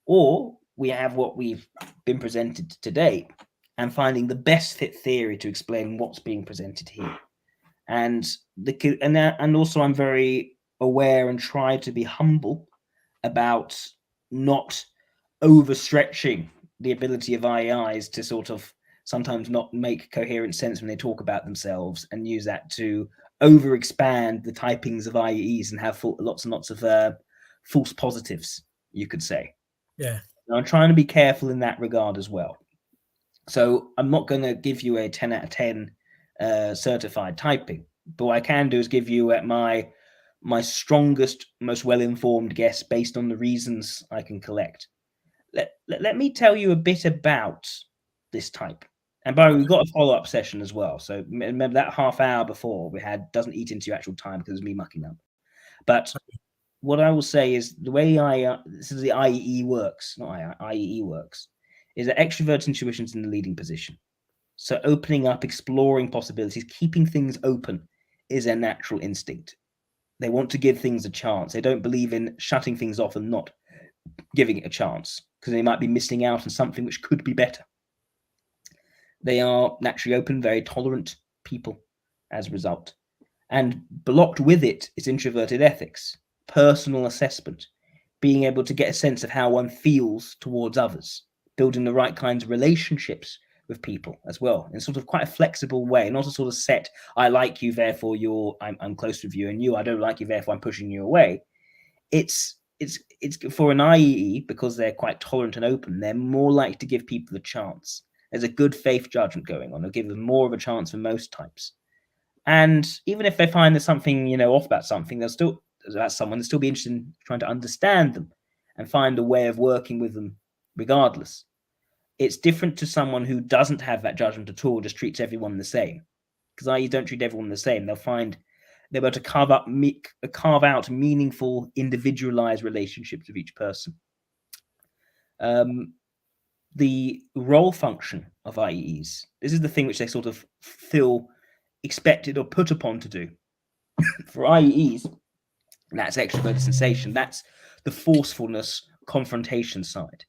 Or we have what we've been presented today, and finding the best fit theory to explain what's being presented here. And also I'm very aware and try to be humble about not overstretching the ability of IEIs to sort of sometimes not make coherent sense when they talk about themselves, and use that to over expand the typings of IEs and have lots and lots of false positives, you could say. Yeah. And I'm trying to be careful in that regard as well. So I'm not going to give you a 10 out of 10 certified typing, but what I can do is give you at my strongest, most well-informed guess based on the reasons I can collect. Let me tell you a bit about this type. And by the way, we've got a follow-up session as well. So remember that half hour before we had doesn't eat into your actual time because it's me mucking up. But what I will say is the way this is the IEE works, not IEE works, is that extrovert intuition is in the leading position. So opening up, exploring possibilities, keeping things open is their natural instinct. They want to give things a chance. They don't believe in shutting things off and not giving it a chance, because they might be missing out on something which could be better. They are naturally open, very tolerant people as a result. And blocked with it is introverted ethics, personal assessment, being able to get a sense of how one feels towards others, building the right kinds of relationships with people as well, in sort of quite a flexible way, not a sort of set, I like you, therefore I'm close with you, and you, I don't like you, therefore I'm pushing you away. It's for an IEE, because they're quite tolerant and open, they're more likely to give people a chance. There's a good faith judgment going on. They'll give them more of a chance than most types. And even if they find there's something, off about something, they'll still be interested in trying to understand them and find a way of working with them regardless. It's different to someone who doesn't have that judgment at all, just treats everyone the same. Because IEs don't treat everyone the same. They'll find They're able to carve out meaningful, individualized relationships with each person. The role function of IEs, this is the thing which they sort of feel expected or put upon to do. For IEs, that's extroverted sensation. That's the forcefulness, confrontation side.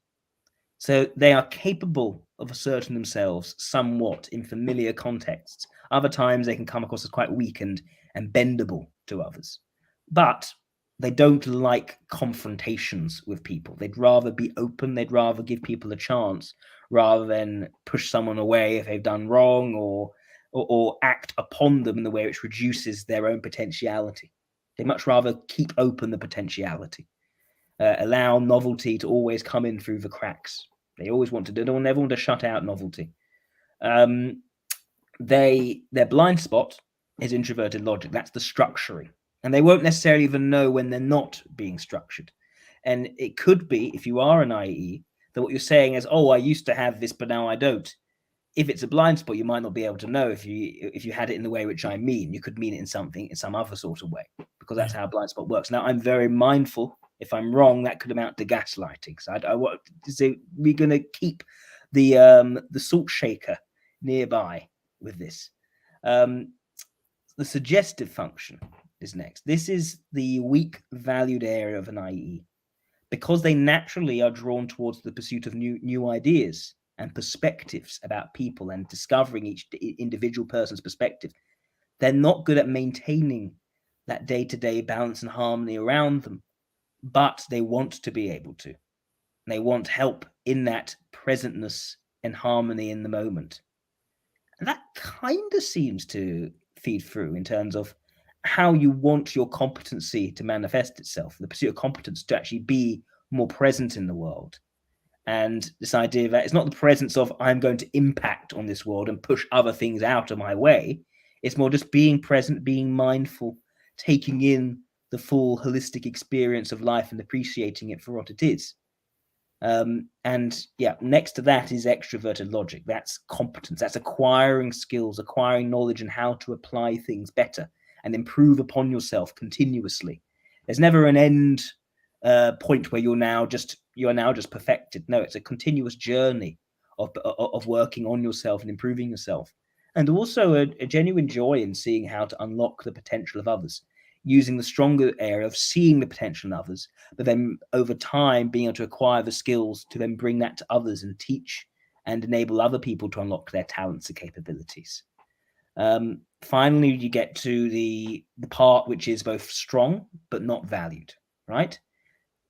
So they are capable of asserting themselves somewhat in familiar contexts. Other times they can come across as quite weak and bendable to others. But they don't like confrontations with people. They'd rather be open. They'd rather give people a chance rather than push someone away if they've done wrong or act upon them in the way which reduces their own potentiality. They much rather keep open the potentiality, allow novelty to always come in through the cracks. They always want to do. They never want to shut out novelty. Their blind spot is introverted logic. That's the structuring, and they won't necessarily even know when they're not being structured. And it could be, if you are an IE, that what you're saying is, "Oh, I used to have this, but now I don't." If it's a blind spot, you might not be able to know if you had it in the way which I mean. You could mean it in some other sort of way, because that's how a blind spot works. Now, I'm very mindful. If I'm wrong, that could amount to gaslighting. So we're going to keep the salt shaker nearby with this. The suggestive function is next. This is the weak valued area of an IE, because they naturally are drawn towards the pursuit of new ideas and perspectives about people and discovering each individual person's perspective. They're not good at maintaining that day-to-day balance and harmony around them, but they want to be able to. They want help in that presentness and harmony in the moment. And that kind of seems to feed through in terms of how you want your competency to manifest itself, the pursuit of competence to actually be more present in the world. And this idea that it's not the presence of I'm going to impact on this world and push other things out of my way. It's more just being present, being mindful, taking in the full holistic experience of life and appreciating it for what it is. And yeah, next to that is extroverted logic. That's competence. That's acquiring skills, acquiring knowledge, and how to apply things better and improve upon yourself continuously. There's never an end point where you're now just perfected. No, it's a continuous journey of working on yourself and improving yourself, and also a genuine joy in seeing how to unlock the potential of others, using the stronger area of seeing the potential in others, but then over time being able to acquire the skills to then bring that to others and teach and enable other people to unlock their talents and capabilities. Finally, you get to the part which is both strong but not valued, right?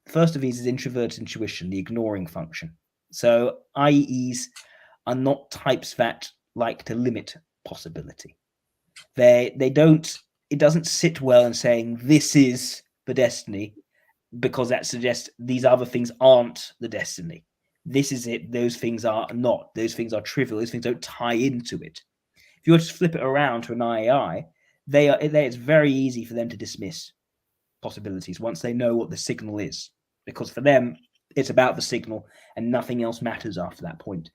First of these is introverted intuition, the ignoring function. So IEs are not types that like to limit possibility. They don't, it doesn't sit well in saying this is the destiny, because that suggests these other things aren't the destiny. This is it. Those things are not. Those things are trivial. Those things don't tie into it. If you were to flip it around to an IAI, it's very easy for them to dismiss possibilities once they know what the signal is, because for them it's about the signal and nothing else matters after that point.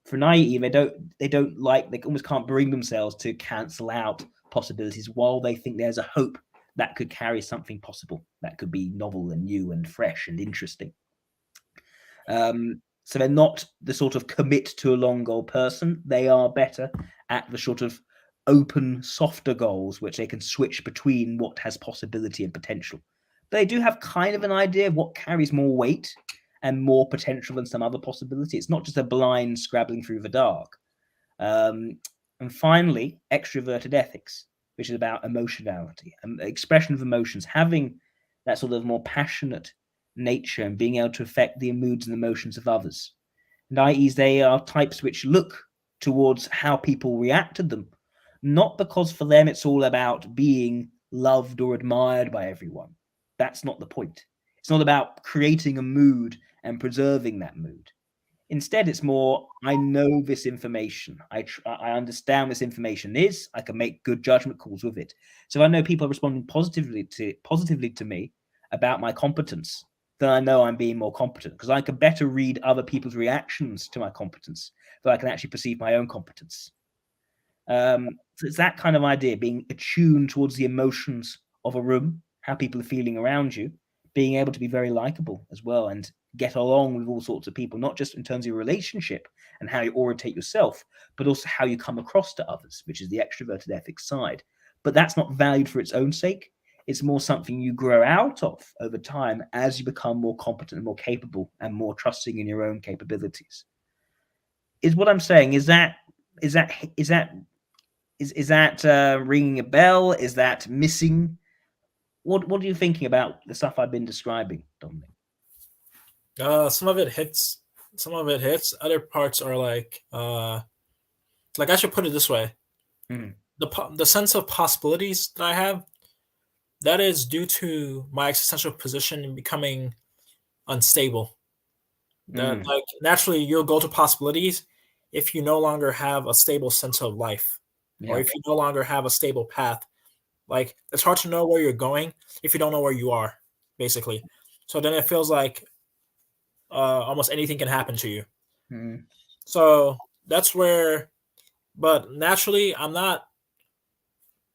For an IE, they almost can't bring themselves to cancel out possibilities while they think there's a hope that could carry something possible that could be novel and new and fresh and interesting. So they're not the sort of commit to a long goal person. They are better at the sort of open, softer goals, which they can switch between what has possibility and potential. But they do have kind of an idea of what carries more weight and more potential than some other possibility. It's not just a blind scrabbling through the dark. And finally, extroverted ethics, which is about emotionality, expression of emotions, having that sort of more passionate nature and being able to affect the moods and emotions of others. And IEs, they are types which look towards how people react to them, not because for them it's all about being loved or admired by everyone. That's not the point. It's not about creating a mood and preserving that mood. Instead, it's more, I know this information. I understand this information is. I can make good judgment calls with it. So I know people are responding positively to me about my competence, then I know I'm being more competent, because I can better read other people's reactions to my competence, so I can actually perceive my own competence. So it's that kind of idea, being attuned towards the emotions of a room, how people are feeling around you, being able to be very likable as well and get along with all sorts of people, not just in terms of your relationship and how you orientate yourself, but also how you come across to others, which is the extroverted ethics side. But that's not valued for its own sake. It's more something you grow out of over time as you become more competent and more capable and more trusting in your own capabilities. Is what I'm saying. Is that ringing a bell? Is that missing? What are you thinking about the stuff I've been describing, Dominic? Some of it hits. Some of it hits. Other parts are like I should put it this way: Mm. the sense of possibilities that I have, that is due to my existential position in becoming unstable. That Mm. like naturally you'll go to possibilities if you no longer have a stable sense of life, or Yeah. if you no longer have a stable path. Like it's hard to know where you're going if you don't know where you are, basically. So then it feels like almost anything can happen to you. Mm. So that's where, but naturally, I'm not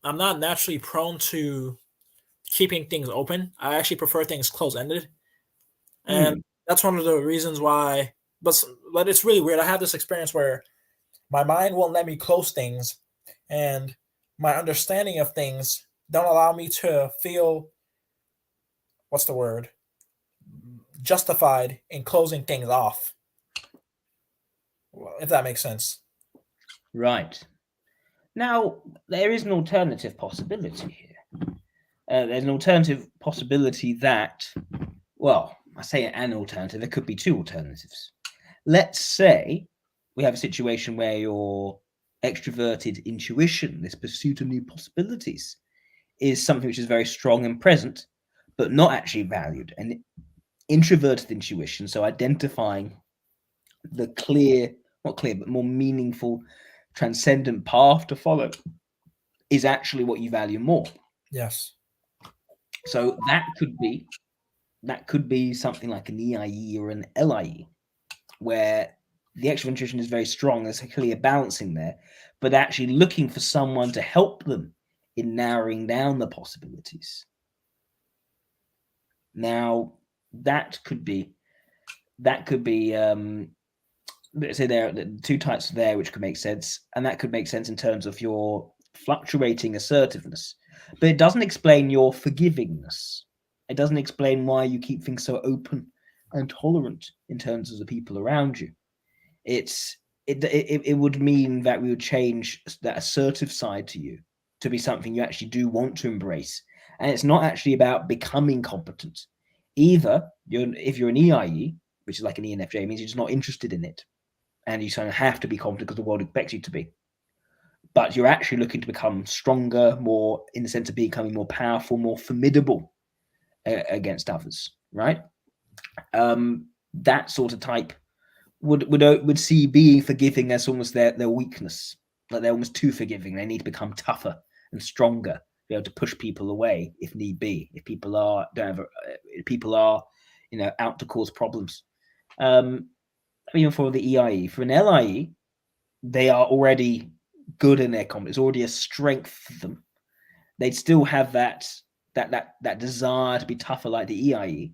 naturally prone to keeping things open. I actually prefer things close ended, and Mm. that's one of the reasons why. But it's really weird. I have this experience where my mind won't let me close things, and my understanding of things don't allow me to feel, what's the word, justified in closing things off. If that makes sense. Right. Now, there is an alternative possibility here. There's an alternative possibility that, well, I say an alternative, there could be two alternatives. Let's say we have a situation where your extroverted intuition, this pursuit of new possibilities, is something which is very strong and present, but not actually valued. And introverted intuition, so identifying the clear, not clear, but more meaningful, transcendent path to follow, is actually what you value more. Yes. So that could be something like an EIE or an LIE, where the extrovert intuition is very strong. There's a clear balancing there, but actually looking for someone to help them in narrowing down the possibilities. Now, that could be let's say there are two types there which could make sense, and that could make sense in terms of your fluctuating assertiveness, but it doesn't explain your forgivingness. It doesn't explain why you keep things so open and tolerant in terms of the people around you. It's it would mean that we would change that assertive side to you to be something you actually do want to embrace, and it's not actually about becoming competent. Either if you're an EIE, which is like an ENFJ, it means you're just not interested in it, and you kind of have to be competent because the world expects you to be. But you're actually looking to become stronger, more in the sense of becoming more powerful, more formidable against others, right? That sort of type would see being forgiving as almost their weakness, like they're almost too forgiving. They need to become tougher and stronger, be able to push people away if need be. If people are out to cause problems. Even for the EIE, for an LIE, they are already good in their combat. It's already a strength for them. They'd still have that desire to be tougher like the EIE,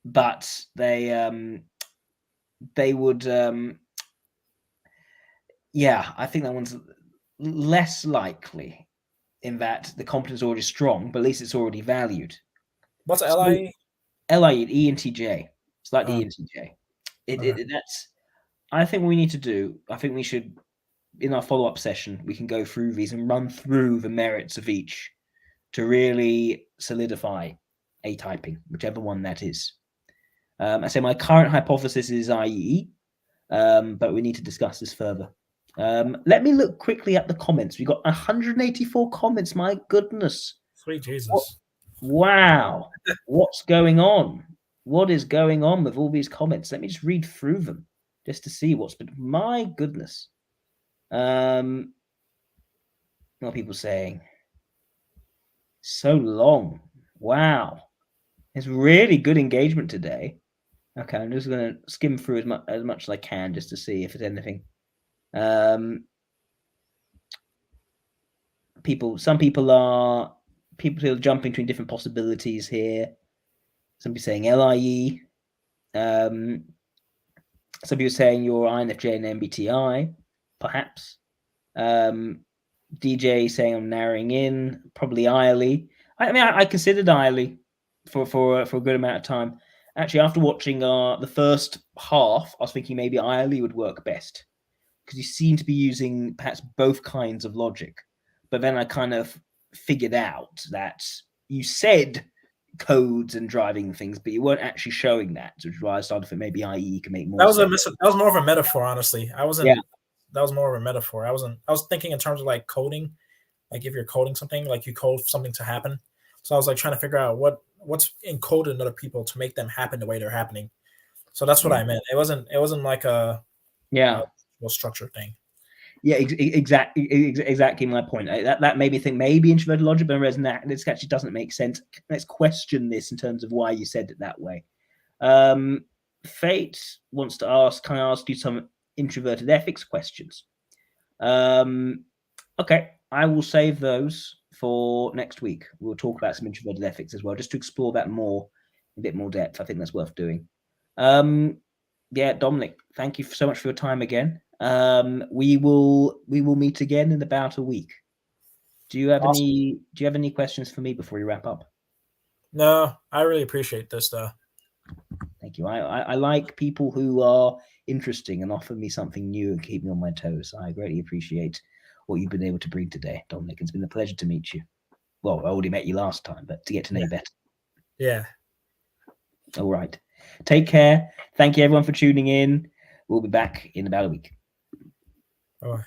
but they would I think that one's less likely in that the competence is already strong, but at least it's already valued. What's So LIE? LIE, ENTJ, it's like the Oh, ENTJ. okay. That's I think what we need to do. I think we should, in our follow-up session, we can go through these and run through the merits of each to really solidify a typing, whichever one that is. I say my current hypothesis is IE, but we need to discuss this further. Let me look quickly at the comments. We got 184 comments. My goodness. Sweet What? Jesus. Wow. What's going on? What is going on with all these comments? Let me just read through them just to see what's been. My goodness. What are people saying? So long. Wow. It's really good engagement today. Okay, I'm just going to skim through as much as I can just to see if there's anything. Some people are jumping between different possibilities here. Some people saying LIE. Some people saying you're INFJ and MBTI, perhaps. DJ saying I'm narrowing in, probably ILE. I mean, I considered ILE for a good amount of time. Actually, after watching the first half, I was thinking maybe ILE would work best because you seem to be using perhaps both kinds of logic. But then I kind of figured out that you said codes and driving things, but you weren't actually showing that, which is why I started to think maybe IE can make more sense. That was more of a metaphor, honestly. I wasn't. Yeah. That was more of a metaphor. I was thinking in terms of like coding, like if you're coding something, like you code something to happen. So I was like trying to figure out what's encoded in other people to make them happen the way they're happening. So that's what I meant. It wasn't like a structure thing. Yeah, exactly my point. That made me think maybe introverted logic, but this actually doesn't make sense. Let's question this in terms of why you said it that way. Fate wants to ask, can I ask you some introverted ethics questions? Okay, I will save those for next week. We'll talk about some introverted ethics as well, just to explore that more, a bit more depth. I think that's worth doing. Yeah, Dominic, thank you so much for your time again. We will meet again in about a week. Do you have any questions for me before you wrap up? No, I really appreciate this though. Thank you. I like people who are interesting and offer me something new and keep me on my toes. I greatly appreciate what you've been able to bring today, Dominic. It's been a pleasure to meet you. Well, I already met you last time, but to get to know you better. Yeah. All right. Take care. Thank you everyone for tuning in. We'll be back in about a week. Bye.